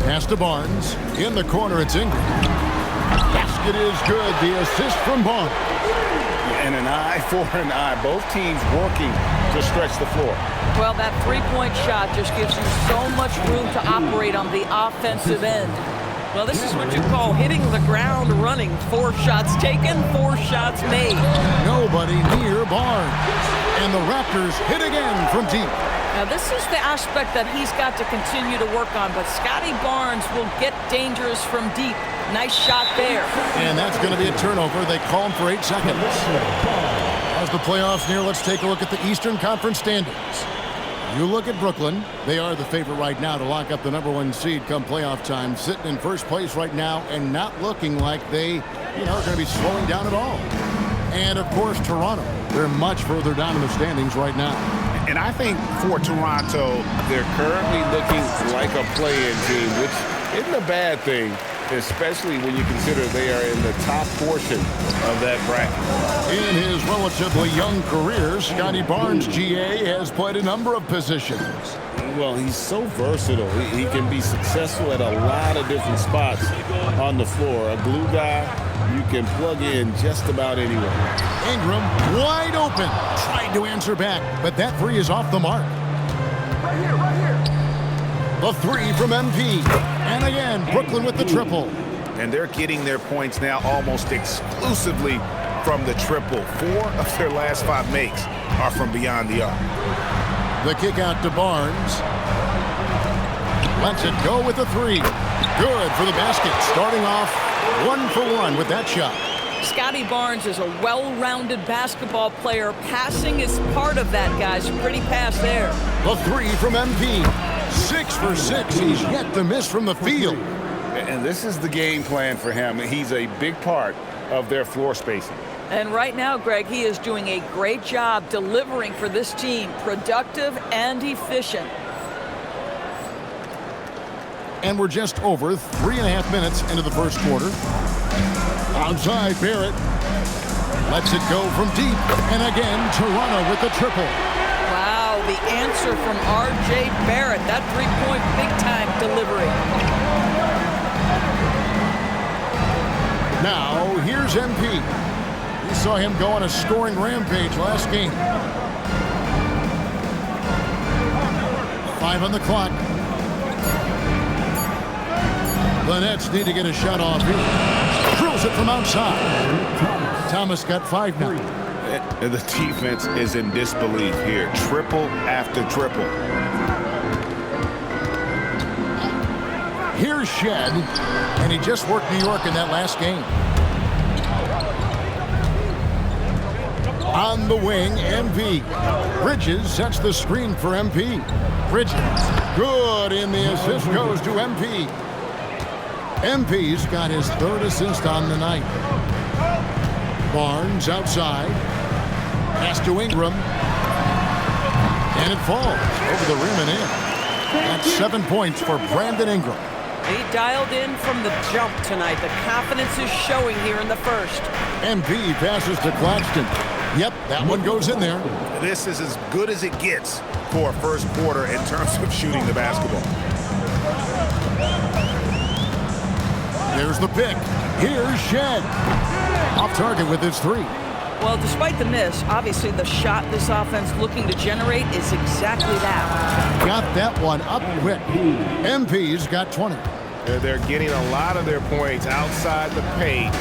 Pass to Barnes. In the corner, it's Ingram. Basket is good. The assist from Barnes. And an eye for an eye. Both teams working to stretch the floor. Well, that three-point shot just gives you so much room to operate on the offensive end. Well, this is what you call hitting the ground running. 4 shots taken, 4 shots made. Nobody near Barnes. And the Raptors hit again from deep. Now, this is the aspect that he's got to continue to work on, but Scotty Barnes will get dangerous from deep. Nice shot there. And that's going to be a turnover. They call him for 8 seconds. As the playoffs near, let's take a look at the Eastern Conference standings. You look at Brooklyn. They are the favorite right now to lock up the #1 seed come playoff time. Sitting in first place right now and not looking like they, are going to be slowing down at all. And, of course, Toronto. They're much further down in the standings right now. And I think for Toronto, they're currently looking like a play-in team, which isn't a bad thing, especially when you consider they are in the top portion of that bracket. In his relatively young career, Scotty Barnes, GA, has played a number of positions. Well, he's so versatile. He can be successful at a lot of different spots on the floor. A glue guy, you can plug in just about anywhere. Ingram wide open. Tried to answer back, but that three is off the mark. Right here. The three from MP. And again, Brooklyn with the triple. And they're getting their points now almost exclusively from the triple. 4 of their last 5 makes are from beyond the arc. The kick out to Barnes. Lets it go with the three. Good for the basket. Starting off 1 for 1 with that shot. Scotty Barnes is a well-rounded basketball player. Passing is part of that, guys. Pretty pass there. The three from MP. 6 for 6. He's yet to miss from the field. And this is the game plan for him. He's a big part of their floor spacing. And right now, Greg, he is doing a great job delivering for this team. Productive and efficient. And we're just over 3.5 minutes into the first quarter. Outside, Barrett lets it go from deep. And again, Toronto with the triple. Wow, the answer from R.J. Barrett. That three-point big-time delivery. Now, here's MP. We saw him go on a scoring rampage last game. 5 on the clock. The Nets need to get a shot off here. Drills it from outside. Thomas got 5 now. And the defense is in disbelief here. Triple after triple. Here's Shed, and he just worked New York in that last game. On the wing, MP. Bridges sets the screen for MP. Bridges, good, and the assist goes to MP. MP's got his 3rd assist on the night. Barnes outside. Pass to Ingram. And it falls over the rim and in. That's 7 points for Brandon Ingram. He dialed in from the jump tonight. The confidence is showing here in the first. MP passes to Claxton. Yep, that one goes in there. This is as good as it gets for a first quarter in terms of shooting the basketball. There's the pick. Here's Shed. Off target with his 3. Well, despite the miss, obviously the shot this offense looking to generate is exactly that. Got that one up quick. MP's got 20. They're getting a lot of their points outside the paint.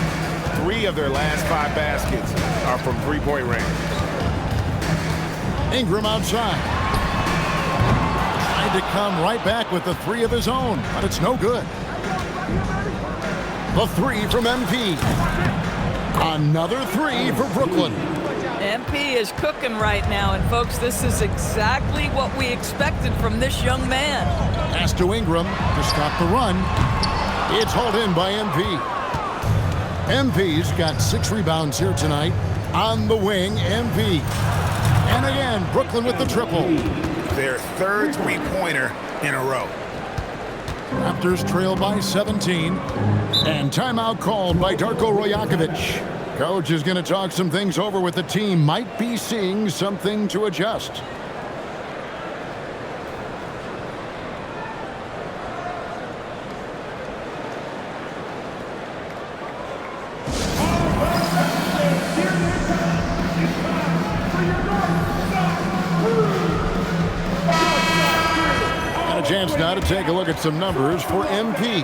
3 of their last 5 baskets are from three-point range. Ingram outside. Tried to come right back with the 3 of his own, but it's no good. The 3 from MP. Another 3 for Brooklyn. MP is cooking right now, and folks, this is exactly what we expected from this young man. Pass to Ingram to stop the run. It's hauled in by MP. MP's got 6 rebounds here tonight. On the wing, MP. And again, Brooklyn with the triple. Their 3rd three-pointer in a row. Raptors trail by 17. And timeout called by Darko Rajakovic. Coach is going to talk some things over with the team. Might be seeing something to adjust. And a chance now to take a look at some numbers for MP.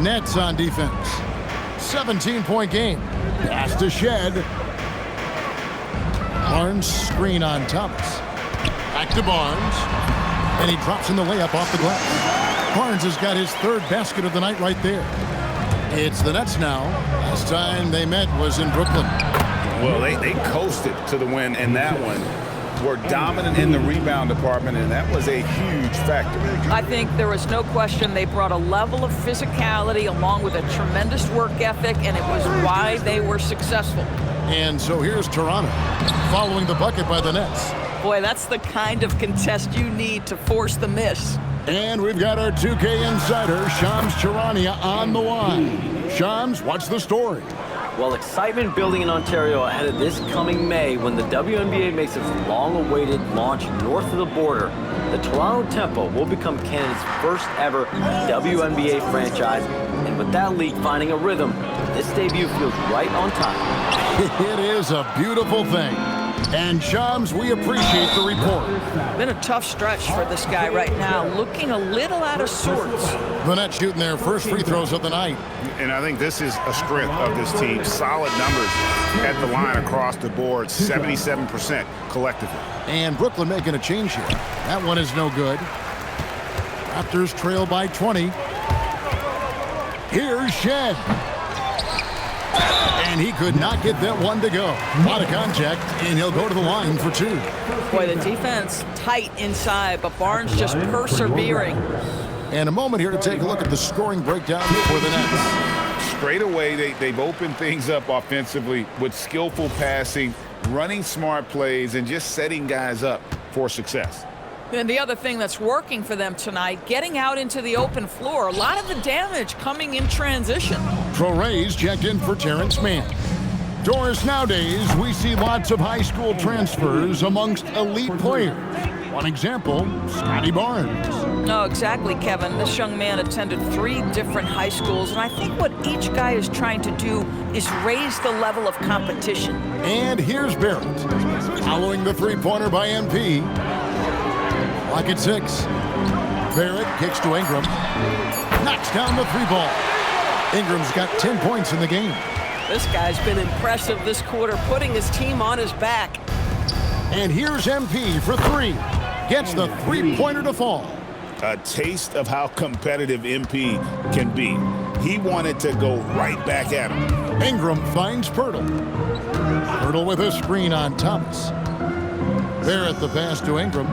Nets on defense. 17-point game. Pass to Shed. Barnes screen on Thomas. Back to Barnes. And he drops in the layup off the glass. Barnes has got his third basket of the night right there. It's the Nets now. Last time they met was in Brooklyn. Well, they coasted to the win in that one. Were dominant in the rebound department, and that was a huge factor. I think there was no question they brought a level of physicality along with a tremendous work ethic, and it was why they were successful. And so here's Toronto, following the bucket by the Nets. Boy, that's the kind of contest you need to force the miss. And we've got our 2K insider, Shams Charania, on the line. Shams, what's the story? Well, excitement building in Ontario ahead of this coming May when the WNBA makes its long-awaited launch north of the border. The Toronto Tempo will become Canada's first ever WNBA franchise, and with that league finding a rhythm, this debut feels right on time. It is a beautiful thing. And Shams, we appreciate the report. Been a tough stretch for this guy right now, looking a little out of sorts. The Nets shooting their first free throws of the night. And I think this is a strength of this team. Solid numbers at the line across the board, 77% collectively. And Brooklyn making a change here. That one is no good. Raptors trail by 20. Here's Shed. And he could not get that one to go. A lot of contact, and he'll go to the line for two. Boy, the defense tight inside, but Barnes just persevering. And a moment here to take a look at the scoring breakdown for the Nets. Straight away, they've opened things up offensively with skillful passing, running smart plays, and just setting guys up for success. And the other thing that's working for them tonight, getting out into the open floor. A lot of the damage coming in transition. Torres checked in for Terrence Mann. Doris, nowadays, we see lots of high school transfers amongst elite players. One example, Scotty Barnes. No, exactly, Kevin. This young man attended 3 different high schools, and I think what each guy is trying to do is raise the level of competition. And here's Barrett. Following the three-pointer by MP. Clock at 6. Barrett kicks to Ingram. Knocks down the 3-ball. Ingram's got 10 points in the game. This guy's been impressive this quarter, putting his team on his back. And here's MP for 3. Gets the 3-pointer to fall. A taste of how competitive MP can be. He wanted to go right back at him. Ingram finds Pirtle. Pirtle with a screen on Thomas. Barrett the pass to Ingram.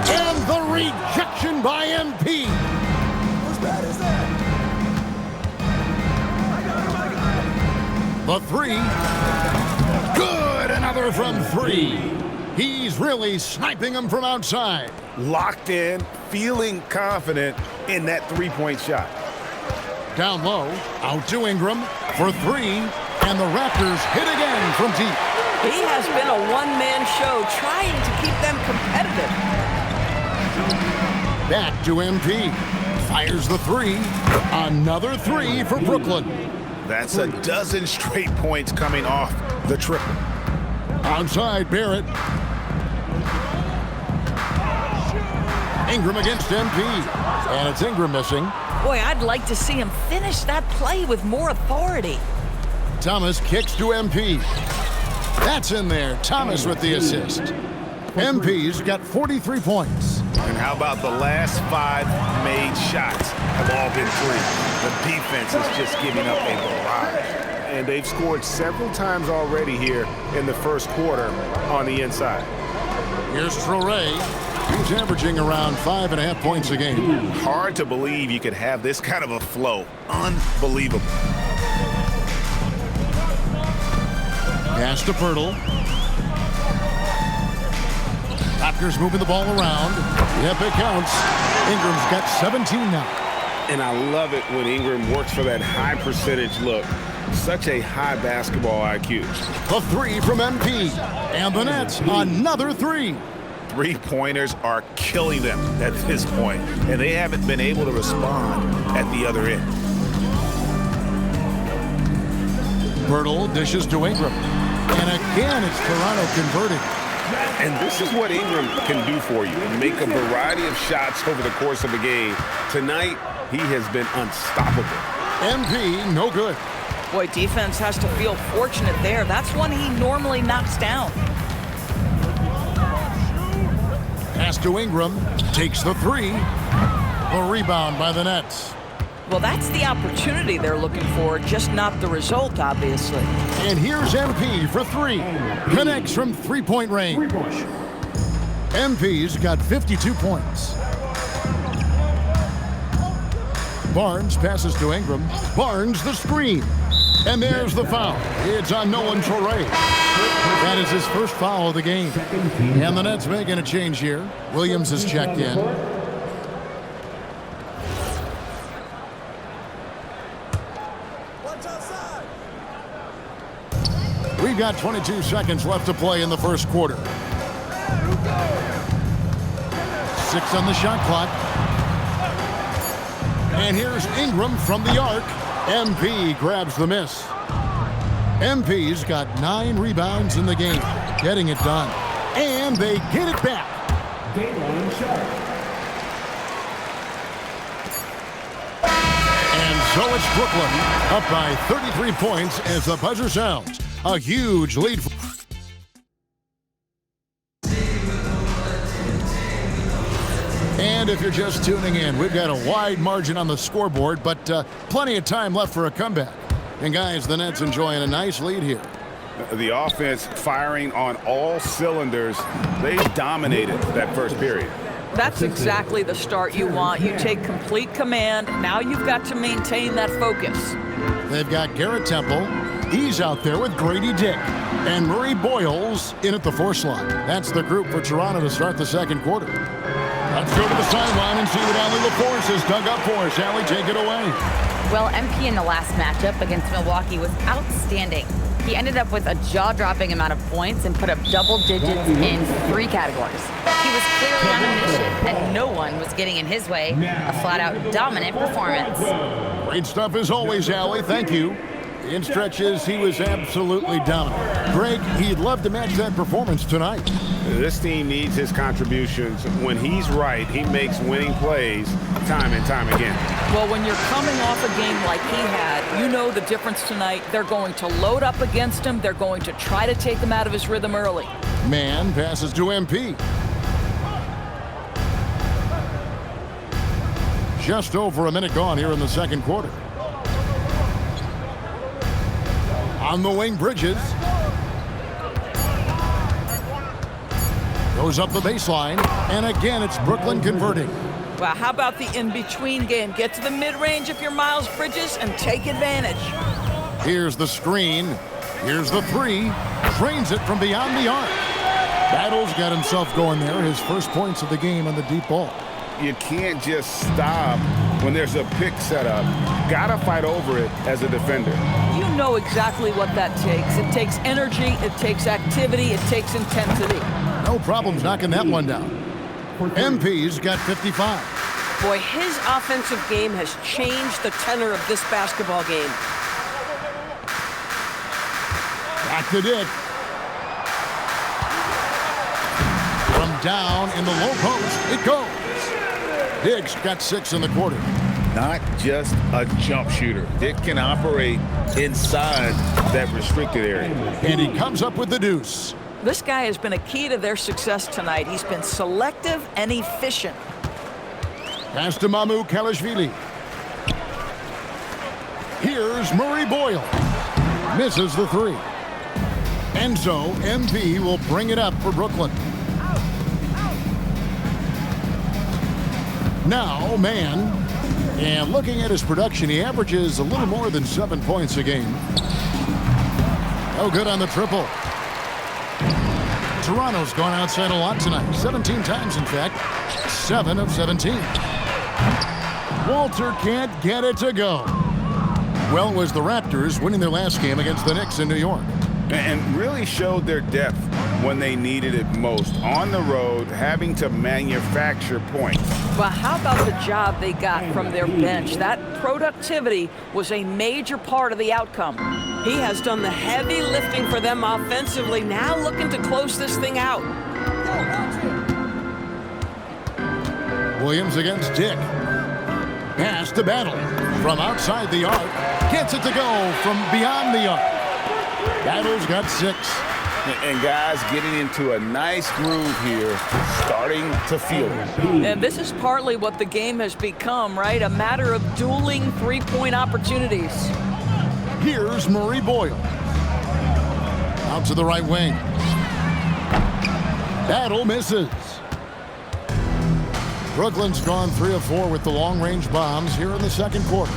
And the rejection by MP. What's bad is that? The 3. Good, another from 3. He's really sniping them from outside. Locked in, feeling confident in that 3-point shot. Down low, out to Ingram for 3, and the Raptors hit again from deep. He has been a one-man show trying to keep them competitive. Back to MP. Fires the 3. Another 3 for Brooklyn. That's a dozen straight points coming off the triple. Outside Barrett. Ingram against MP. And it's Ingram missing. Boy, I'd like to see him finish that play with more authority. Thomas kicks to MP. That's in there. Thomas with the assist. MP's got 43 points. And how about the last 5 made shots have all been 3. The defense is just giving up a barrage. And they've scored several times already here in the first quarter on the inside. Here's Traoré. He's averaging around 5.5 points a game. Hard to believe you could have this kind of a flow. Unbelievable. Pass to Pirtle. Raptors moving the ball around. Yep, it counts. Ingram's got 17 now. And I love it when Ingram works for that high percentage look. Such a high basketball IQ. The three from MP. And the Nets, another three. Three-pointers are killing them at this point, and they haven't been able to respond at the other end. Pirtle dishes to Ingram. And again, it's Toronto converting. And this is what Ingram can do for you. Make a variety of shots over the course of a game. Tonight, he has been unstoppable. MP, no good. Boy, defense has to feel fortunate there. That's one he normally knocks down. Pass to Ingram. Takes the three. A rebound by the Nets. Well, that's the opportunity they're looking for, just not the result, obviously. And here's MP for three. Connects from three-point range. MP's got 52 points. Barnes passes to Ingram. Barnes the screen. And there's the foul. It's on Nolan Torrey. That is his first foul of the game. And the Nets making a change here. Williams has checked in. We've got 22 seconds left to play in the first quarter. 6 on the shot clock. And here's Ingram from the arc. MP grabs the miss. MP's got 9 rebounds in the game, getting it done. And they get it back. And so it's Brooklyn, up by 33 points as the buzzer sounds. A huge lead. And if you're just tuning in, we've got a wide margin on the scoreboard, but plenty of time left for a comeback. And guys, the Nets enjoying a nice lead here. The offense firing on all cylinders. They dominated that first period. That's exactly the start you want. You take complete command. Now you've got to maintain that focus. They've got Garrett Temple. He's out there with Grady Dick. And Murray Boyles in at the 4 slot. That's the group for Toronto to start the second quarter. Let's go to the sideline and see what Allie LaForce has dug up for us. Allie, take it away. Well, MP in the last matchup against Milwaukee was outstanding. He ended up with a jaw-dropping amount of points and put up double digits in 3 categories. He was clearly on a mission, and no one was getting in his way. A flat-out dominant performance. Great stuff as always, Allie. Thank you. In stretches, he was absolutely dominant. Greg, he'd love to match that performance tonight. This team needs his contributions. When he's right, he makes winning plays time and time again. Well, when you're coming off a game like he had, you know the difference tonight. They're going to load up against him. They're going to try to take him out of his rhythm early. Man passes to MP. Just over a minute gone here in the second quarter. On the wing, Bridges. Goes up the baseline, and again, it's Brooklyn converting. Well, how about the in-between game? Get to the mid-range if you're Miles Bridges and take advantage. Here's the screen. Here's the three. Drains it from beyond the arc. Battle's got himself going there. His first points of the game on the deep ball. You can't just stop when there's a pick set up. Gotta fight over it as a defender. You know exactly what that takes. It takes energy, it takes activity, it takes intensity. No problems knocking that one down. MP's got 55. Boy, his offensive game has changed the tenor of this basketball game. Back to Dick. From down in the low post, it goes. Dick's got 6 in the quarter. Not just a jump shooter. Dick can operate inside that restricted area. And he comes up with the deuce. This guy has been a key to their success tonight. He's been selective and efficient. Pass to Mamu Kalashvili. Here's Murray Boyle. Misses the 3. And so MP will bring it up for Brooklyn. Now, man. And looking at his production, he averages a little more than 7 points a game. Oh, good on the triple. Toronto's gone outside a lot tonight. 17 times, in fact. 7 of 17. Walter can't get it to go. Well, it was the Raptors winning their last game against the Knicks in New York. And really showed their depth when they needed it most. On the road, having to manufacture points. Well, how about the job they got from their bench? That productivity was a major part of the outcome. He has done the heavy lifting for them offensively, now looking to close this thing out. Williams against Dick. Pass to Battle from outside the arc. Gets it to go from beyond the arc. Battle's got 6. And guys getting into a nice groove here, starting to feel it. And this is partly what the game has become, right? A matter of dueling three-point opportunities. Here's Murray Boyle. Out to the right wing. Battle misses. Brooklyn's gone 3 of 4 with the long-range bombs here in the second quarter.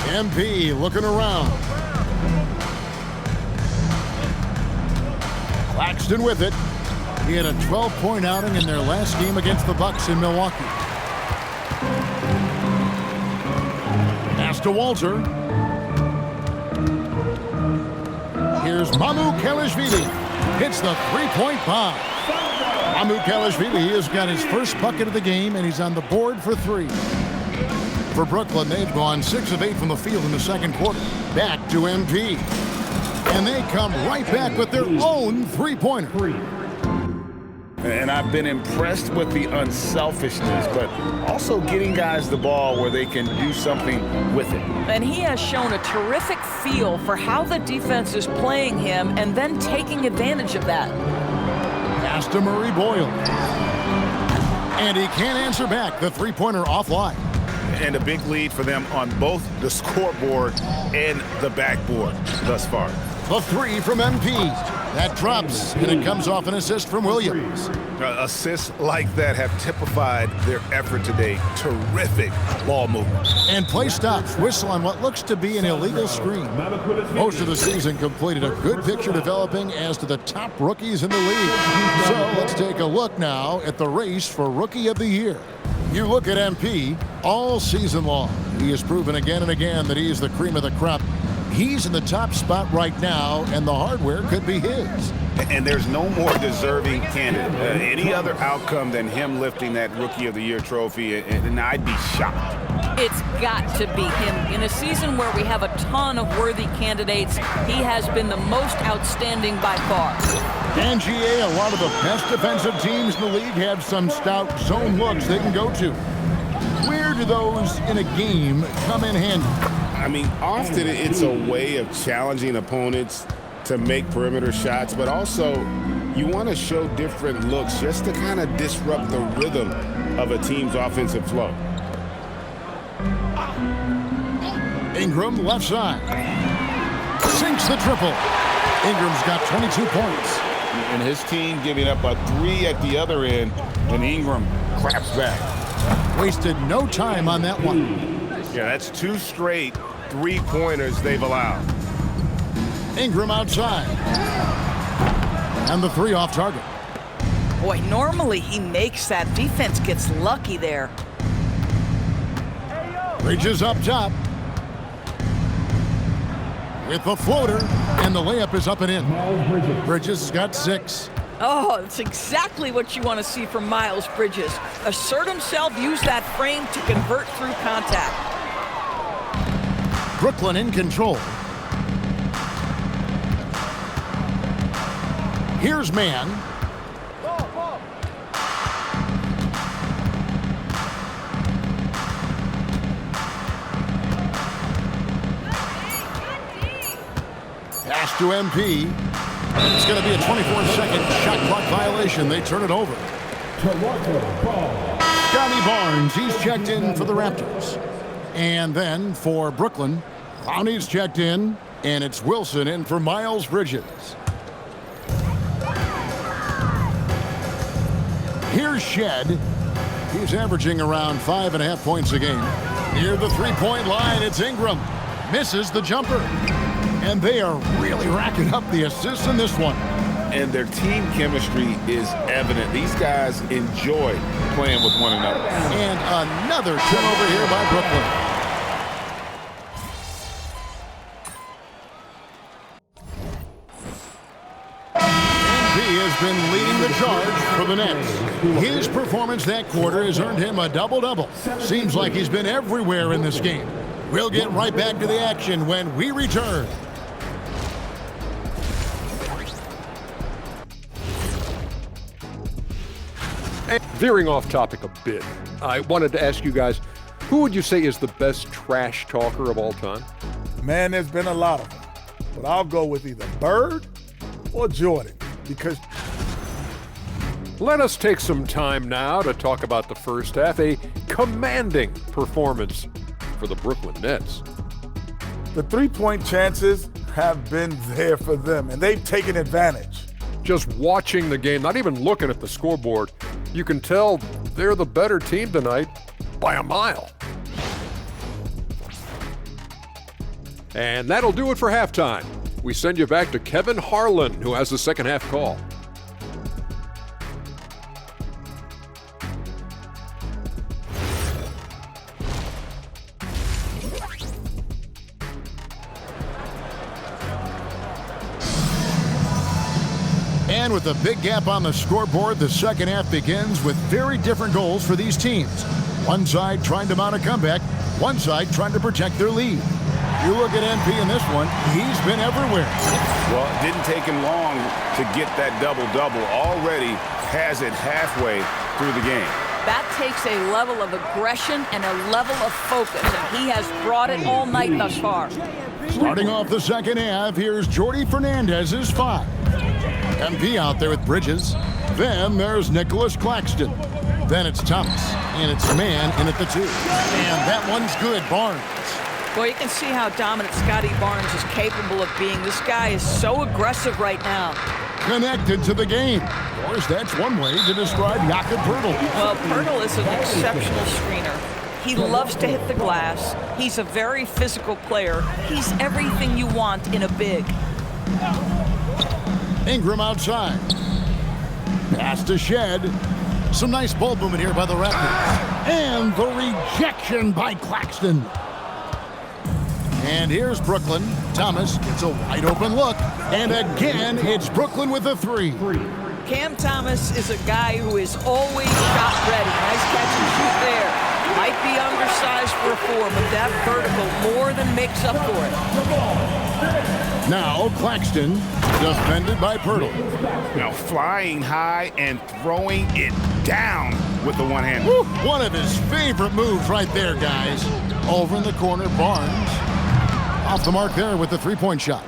MP looking around. Claxton with it. He had a 12-point outing in their last game against the Bucks in Milwaukee. Pass to Walter. Here's Mamu Kelishvili. Hits the three-point bomb. Mamu Kelishvili has got his first bucket of the game, and he's on the board for 3. For Brooklyn, they've gone 6 of 8 from the field in the second quarter. Back to MP. And they come right back with their own three-pointer. And I've been impressed with the unselfishness, but also getting guys the ball where they can do something with it. And he has shown a terrific feel for how the defense is playing him and then taking advantage of that. Pass to Murray Boyle. And he can't answer back. The three-pointer offline. And a big lead for them on both the scoreboard and the backboard thus far. The 3 from MP. That drops, and it comes off an assist from Williams. Assists like that have typified their effort today. Terrific ball movement. And play stops. Whistle on what looks to be an illegal screen. Most of the season completed. A good picture developing as to the top rookies in the league. So let's take a look now at the race for Rookie of the Year. You look at MP all season long. He has proven again and again that he's the cream of the crop. He's in the top spot right now, and the hardware could be his. And there's no more deserving candidate. Any other outcome than him lifting that Rookie of the Year trophy, and I'd be shocked. It's got to be him. In a season where we have a ton of worthy candidates, he has been the most outstanding by far. And GA, a lot of the best defensive teams in the league have some stout zone looks they can go to. Where do those in a game come in handy? I mean, often it's a way of challenging opponents to make perimeter shots, but also you want to show different looks just to kind of disrupt the rhythm of a team's offensive flow. Ingram left side. Sinks the triple. Ingram's got 22 points. And his team giving up a 3 at the other end, and Ingram claps back. Wasted no time on that one. Yeah, that's 2 straight three-pointers they've allowed. Ingram outside. And the 3 off target. Boy, normally he makes that. Defense gets lucky there. Bridges up top. With the floater, and the layup is up and in. Bridges has got 6. Oh, it's exactly what you want to see from Miles Bridges. Assert himself, use that frame to convert through contact. Brooklyn in control. Here's man. Pass to MP. It's going to be a 24-second shot clock violation. They turn it over. Scotty Barnes, he's checked in for the Raptors. And then for Brooklyn, Lowney's checked in, and it's Wilson in for Miles Bridges. Here's Shed. He's averaging around 5.5 points a game. Near the three-point line, it's Ingram. Misses the jumper. And they are really racking up the assists in this one. And their team chemistry is evident. These guys enjoy playing with one another. And another turnover here by Brooklyn. He has been leading the charge for the Nets. His performance that quarter has earned him a double-double. Seems like he's been everywhere in this game. We'll get right back to the action when we return. Veering off topic a bit, I wanted to ask you guys, who would you say is the best trash talker of all time? Man, there's been a lot of them. But I'll go with either Bird or Jordan because... Let us take some time now to talk about the first half, a commanding performance for the Brooklyn Nets. The three-point chances have been there for them, and they've taken advantage. Just watching the game, not even looking at the scoreboard, you can tell they're the better team tonight by a mile. And that'll do it for halftime. We send you back to Kevin Harlan, who has the second half call. And with a big gap on the scoreboard, the second half begins with very different goals for these teams. One side trying to mount a comeback, one side trying to protect their lead. You look at MP in this one, he's been everywhere. Well, it didn't take him long to get that double-double. Already has it halfway through the game. That takes a level of aggression and a level of focus, and he has brought it all night thus far. Starting off the second half, here's Jordy Fernandez's 5. MP out there with Bridges. Then there's Nicholas Claxton. Then it's Thomas, and it's Man in at the 2. And that one's good, Barnes. Well, you can see how dominant Scotty Barnes is capable of being. This guy is so aggressive right now. Connected to the game. Of course, that's one way to describe Jakob Poeltl. Well, Poeltl is an exceptional screener. He loves to hit the glass. He's a very physical player. He's everything you want in a big. Ingram outside. Pass to Shed. Some nice ball movement here by the Raptors. And the rejection by Claxton. And here's Brooklyn. Thomas gets a wide open look. And again, it's Brooklyn with a 3. Cam Thomas is a guy who is always shot ready. Nice catch and shoot there. Might be undersized for a 4, but that vertical more than makes up for it. Now Claxton, defended by Poeltl. Now flying high and throwing it down with the one hand. One of his favorite moves right there, guys. Over in the corner, Barnes. Off the mark there with the 3-point shot.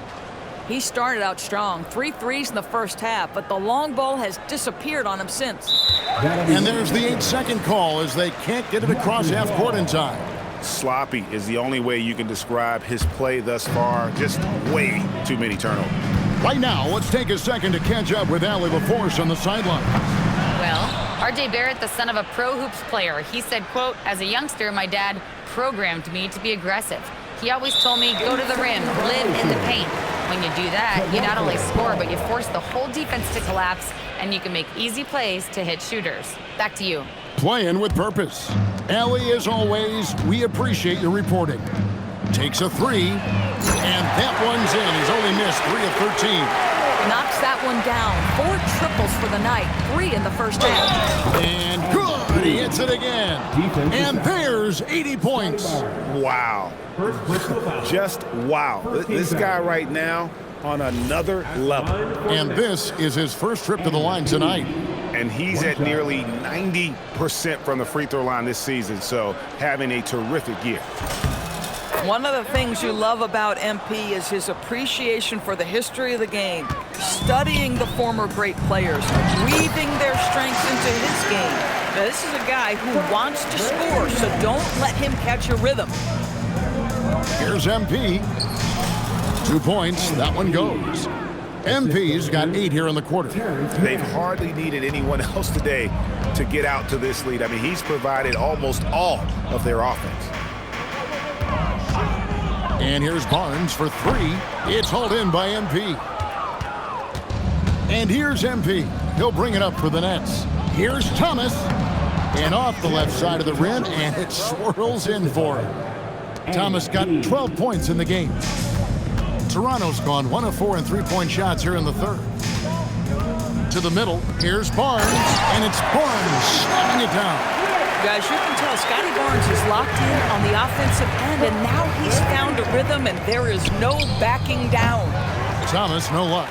He started out strong. 3 threes in the first half, but the long ball has disappeared on him since. And there's the 8-second call as they can't get it across half court in time. Sloppy is the only way you can describe his play thus far. Just way too many turnovers. Right now, let's take a second to catch up with Allie LaForce on the sideline. Well, R.J. Barrett, the son of a pro hoops player, he said, quote, "As a youngster, my dad programmed me to be aggressive. He always told me, go to the rim, live in the paint. When you do that, you not only score, but you force the whole defense to collapse, and you can make easy plays to hit shooters." Back to you. Playing with purpose. Allie, as always, we appreciate your reporting. Takes a 3, and that one's in. He's only missed 3 of 13. Knocks that one down. 4 triples for the night. 3 in the first half. And good. He hits it again. And there's 80 points. Wow. Just wow. This guy right now on another level. And this is his first trip to the line tonight. And he's at nearly 90% from the free throw line this season, so having a terrific year. One of the things you love about MP is his appreciation for the history of the game, studying the former great players, weaving their strengths into his game. Now, this is a guy who wants to score, so don't let him catch a rhythm. Here's MP. 2 points. That one goes. MP's got 8 here in the quarter. They've hardly needed anyone else today to get out to this lead. I mean, he's provided almost all of their offense. And here's Barnes for three. It's hauled in by MP. And here's MP. He'll bring it up for the Nets. Here's Thomas. And off the left side of the rim, and it swirls in for him. Thomas got 12 points in the game. Toronto's gone 1 of 4 in three-point shots here in the third. To the middle, here's Barnes, and it's Barnes slamming it down. Guys, you can tell Scotty Barnes is locked in on the offensive end, and now he's found a rhythm, and there is no backing down. Thomas, no luck.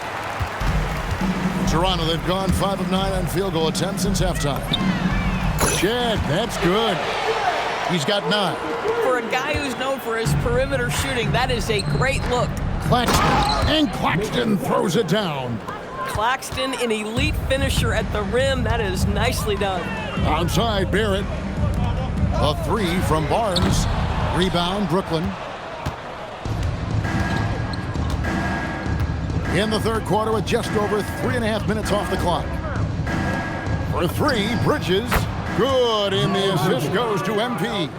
Toronto, they've gone 5 of 9 on field goal attempts since halftime. Shed, that's good. He's got 9. For a guy who's known for his perimeter shooting, that is a great look. Claxton, and Claxton throws it down. Claxton, an elite finisher at the rim. That is nicely done. Outside, Barrett. A three from Barnes. Rebound, Brooklyn. In the third quarter with just over 3.5 minutes off the clock. For three, Bridges. Good, and the assist goes to MP.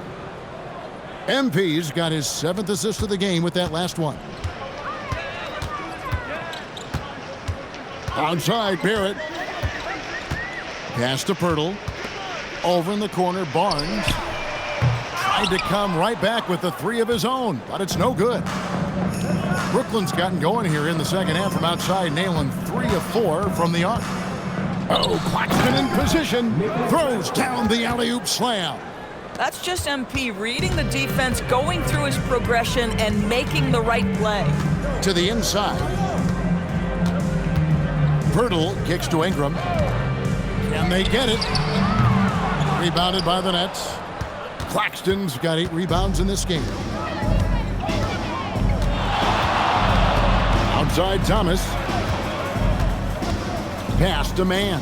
MP's got his 7th assist of the game with that last one. Outside, Barrett. Pass to Pirtle. Over in the corner, Barnes. Tried to come right back with the three of his own, but it's no good. Brooklyn's gotten going here in the second half from outside, nailing 3 of 4 from the arc. Oh, Claxton in position. Throws down the alley-oop slam. That's just MP reading the defense, going through his progression, and making the right play. To the inside. Pirtle kicks to Ingram. And they get it. Rebounded by the Nets. Claxton's got 8 rebounds in this game. Outside Thomas. Pass to Man.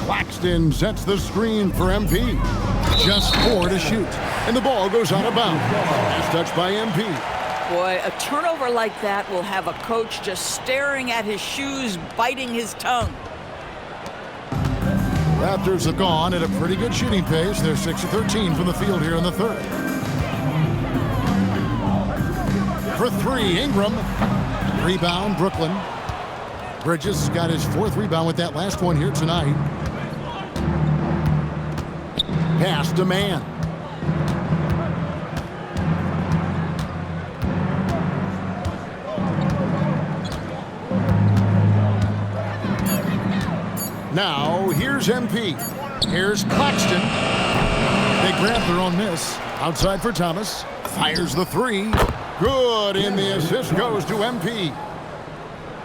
Claxton sets the screen for MP. Just 4 to shoot. And the ball goes out of bounds. Last touch by MP. Boy, a turnover like that will have a coach just staring at his shoes, biting his tongue. Raptors have gone at a pretty good shooting pace. They're 6 of 13 from the field here in the third. For three, Ingram. Rebound, Brooklyn. Bridges got his 4th rebound with that last one here tonight. Pass to Man. Now, here's MP. Here's Claxton. They grab their own miss. Outside for Thomas. Fires the three. Good, and the assist goes to MP.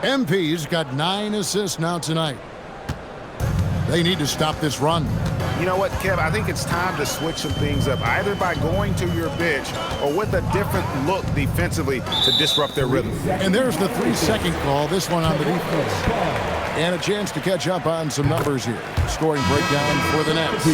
MP's got 9 assists now tonight. They need to stop this run. You know what, Kev? I think it's time to switch some things up, either by going to your bench or with a different look defensively to disrupt their rhythm. And there's the 3-second call, this one on the defense. And a chance to catch up on some numbers here. Scoring breakdown for the Nets.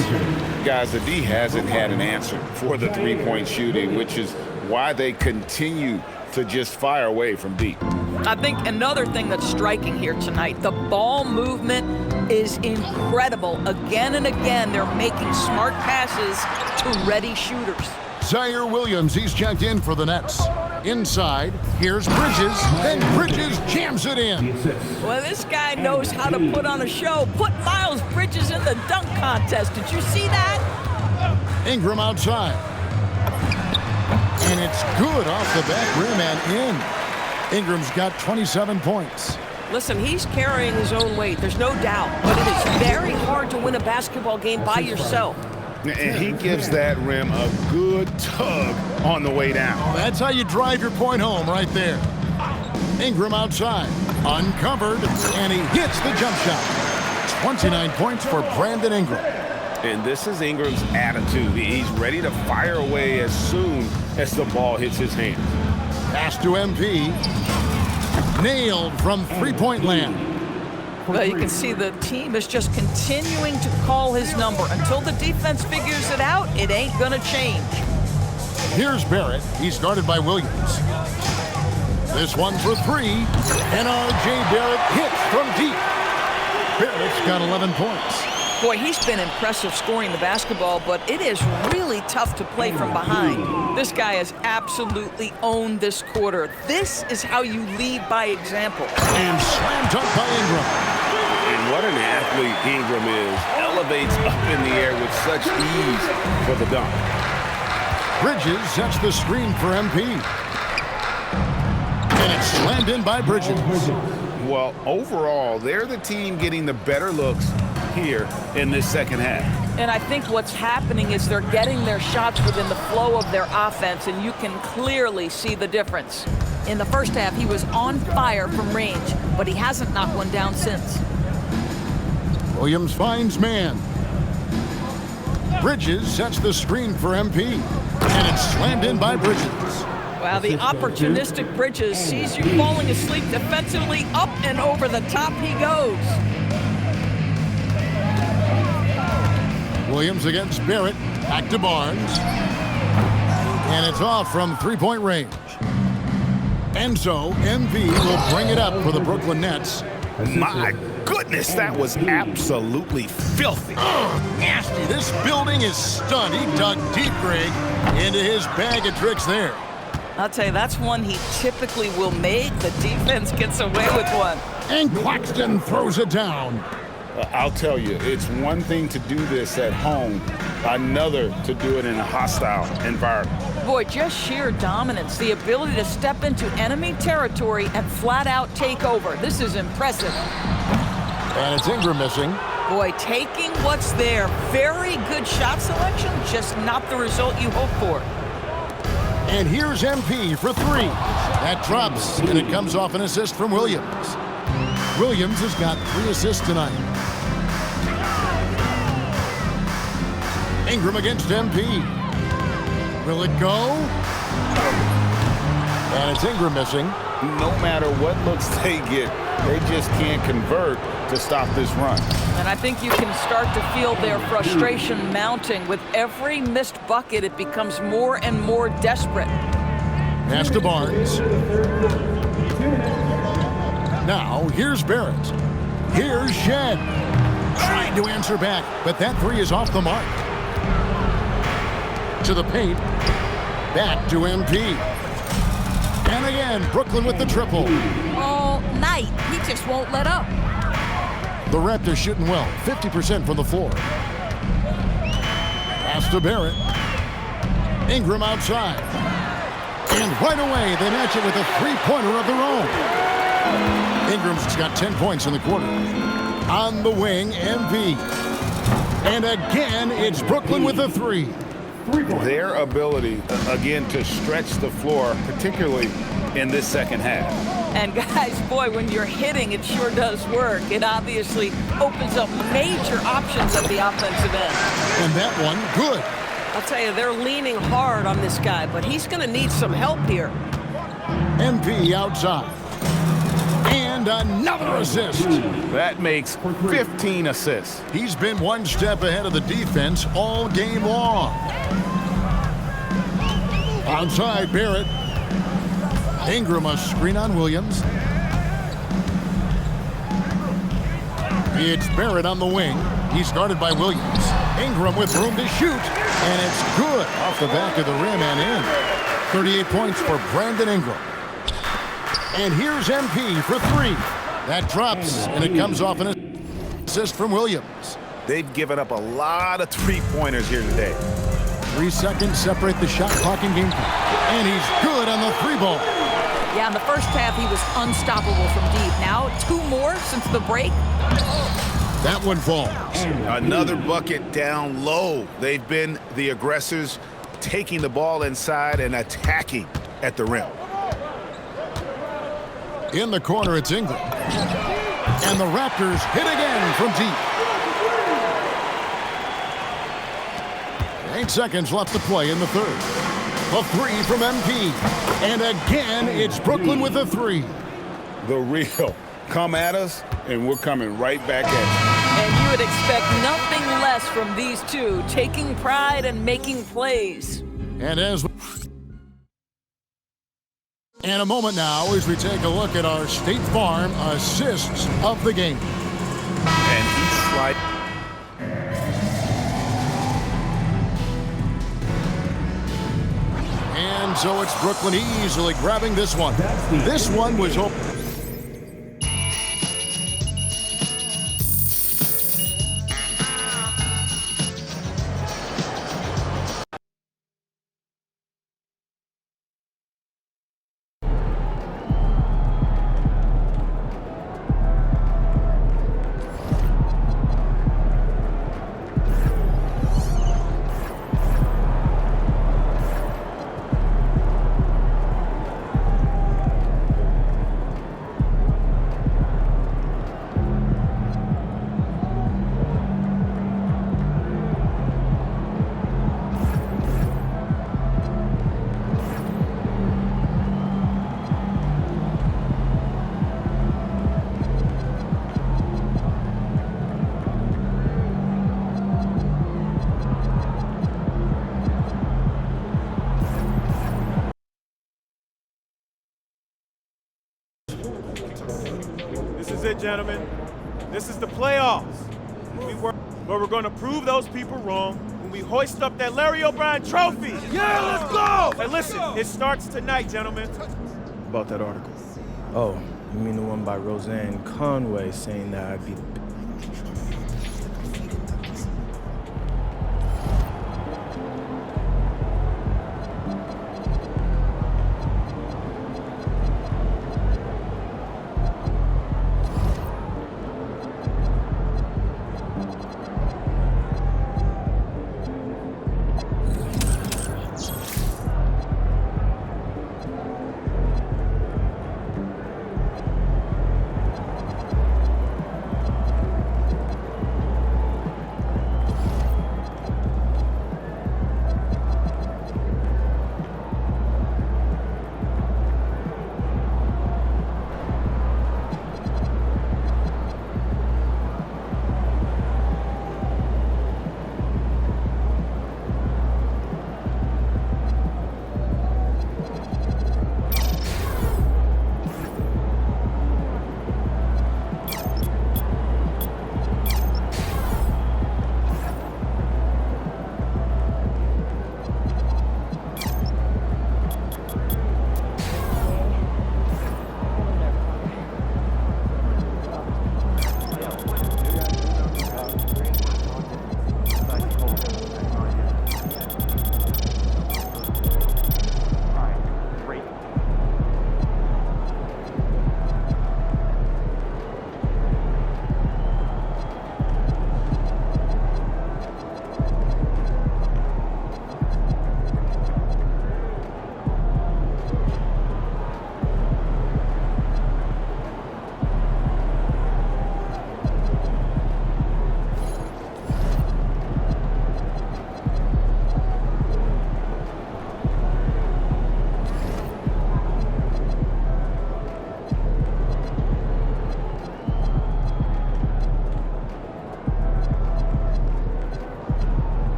Guys, the D hasn't had an answer for the three-point shooting, which is why they continue to just fire away from deep. I think another thing that's striking here tonight, the ball movement is incredible. Again and again, they're making smart passes to ready shooters. Zaire Williams, he's checked in for the Nets. Inside, here's Bridges, and Bridges jams it in. Well, this guy knows how to put on a show. Put Miles Bridges in the dunk contest. Did you see that? Ingram outside. And it's good off the back rim and in. Ingram's got 27 points. Listen, he's carrying his own weight. There's no doubt. But it is very hard to win a basketball game by yourself. And he gives that rim a good tug on the way down. That's how you drive your point home right there. Ingram outside, uncovered, and he hits the jump shot. 29 points for Brandon Ingram. And this is Ingram's attitude. He's ready to fire away as soon as the ball hits his hand. Pass to MP. Nailed from three-point land. Well, you can see the team is just continuing to call his number. Until the defense figures it out, it ain't going to change. Here's Barrett. He's guarded by Williams. This one for three. And R.J. Barrett hits from deep. Barrett's got 11 points. Boy, he's been impressive scoring the basketball, but it is really tough to play from behind. This guy has absolutely owned this quarter. This is how you lead by example. And slam dunk by Ingram. And what an athlete Ingram is. Elevates up in the air with such ease for the dunk. Bridges sets the screen for MP. And it's slammed in by Bridges. Well, overall, they're the team getting the better looks here in this second half. And I think what's happening is they're getting their shots within the flow of their offense, and you can clearly see the difference. In the first half, he was on fire from range, but he hasn't knocked one down since. Williams finds man. Bridges sets the screen for MP. And it's slammed in by Bridges. Wow, the opportunistic Bridges sees you falling asleep defensively. Up and over the top he goes. Williams against Barrett. Back to Barnes. And it's off from three-point range. And so MP will bring it up for the Brooklyn Nets. My goodness, that was absolutely filthy. Oh, nasty. This building is stunned. He dug deep, Greg, into his bag of tricks there. I'll tell you, that's one he typically will make. The defense gets away with one. And Claxton throws it down. I'll tell you, it's one thing to do this at home, another to do it in a hostile environment. Boy, just sheer dominance, the ability to step into enemy territory and flat out take over. This is impressive. And it's Ingram missing. Boy, taking what's there. Very good shot selection, just not the result you hope for. And here's MP for three. That drops, and it comes off an assist from Williams. Williams has got 3 assists tonight. Ingram against MP. Will it go? And it's Ingram missing. No matter what looks they get, they just can't convert to stop this run. And I think you can start to feel their frustration mounting. With every missed bucket, it becomes more and more desperate. Pass to Barnes. Now, here's Barrett. Here's Shed. Trying to answer back, but that three is off the mark. To the paint. Back to MP. And again, Brooklyn with the triple. All night, he just won't let up. The Raptors shooting well, 50% from the floor. Pass to Barrett. Ingram outside. And right away, they match it with a three-pointer of their own. Ingram's got 10 points in the quarter. On the wing, MP. And again, it's Brooklyn with a three. Their ability, again, to stretch the floor, particularly in this second half. And guys, boy, when you're hitting, it sure does work. It obviously opens up major options at the offensive end. And that one, good. I'll tell you, they're leaning hard on this guy, but he's going to need some help here. MP outside. And another assist. That makes 15 assists. He's been one step ahead of the defense all game long. Outside, Barrett. Ingram a screen on Williams. It's Barrett on the wing. He's guarded by Williams. Ingram with room to shoot. And it's good off the back of the rim and in. 38 points for Brandon Ingram. And here's MP for three. That drops, and it comes off an assist from Williams. They've given up a lot of three-pointers here today. 3 seconds separate the shot clock and game clock. And he's good on the three ball. Yeah, in the first half, he was unstoppable from deep. Now, 2 more since the break. That one falls. Another bucket down low. They've been the aggressors, taking the ball inside and attacking at the rim. In the corner, it's Ingram. And the Raptors hit again from deep. 8 seconds left to play in the third. A three from MP. And again, it's Brooklyn with a three. The real. Come at us, and we're coming right back at you. And you would expect nothing less from these two, taking pride and making plays. And a moment now as we take a look at our State Farm assists of the game. And he's sliding. And so it's Brooklyn easily grabbing this one. This one was open. This is it, gentlemen. This is the playoffs. Where we're going to prove those people wrong when we hoist up that Larry O'Brien trophy. Yeah, let's go! Hey, listen, it starts tonight, gentlemen. About that article. Oh, you mean the one by Roseanne Conway saying that I'd be the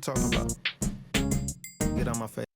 talking about? Get on my face.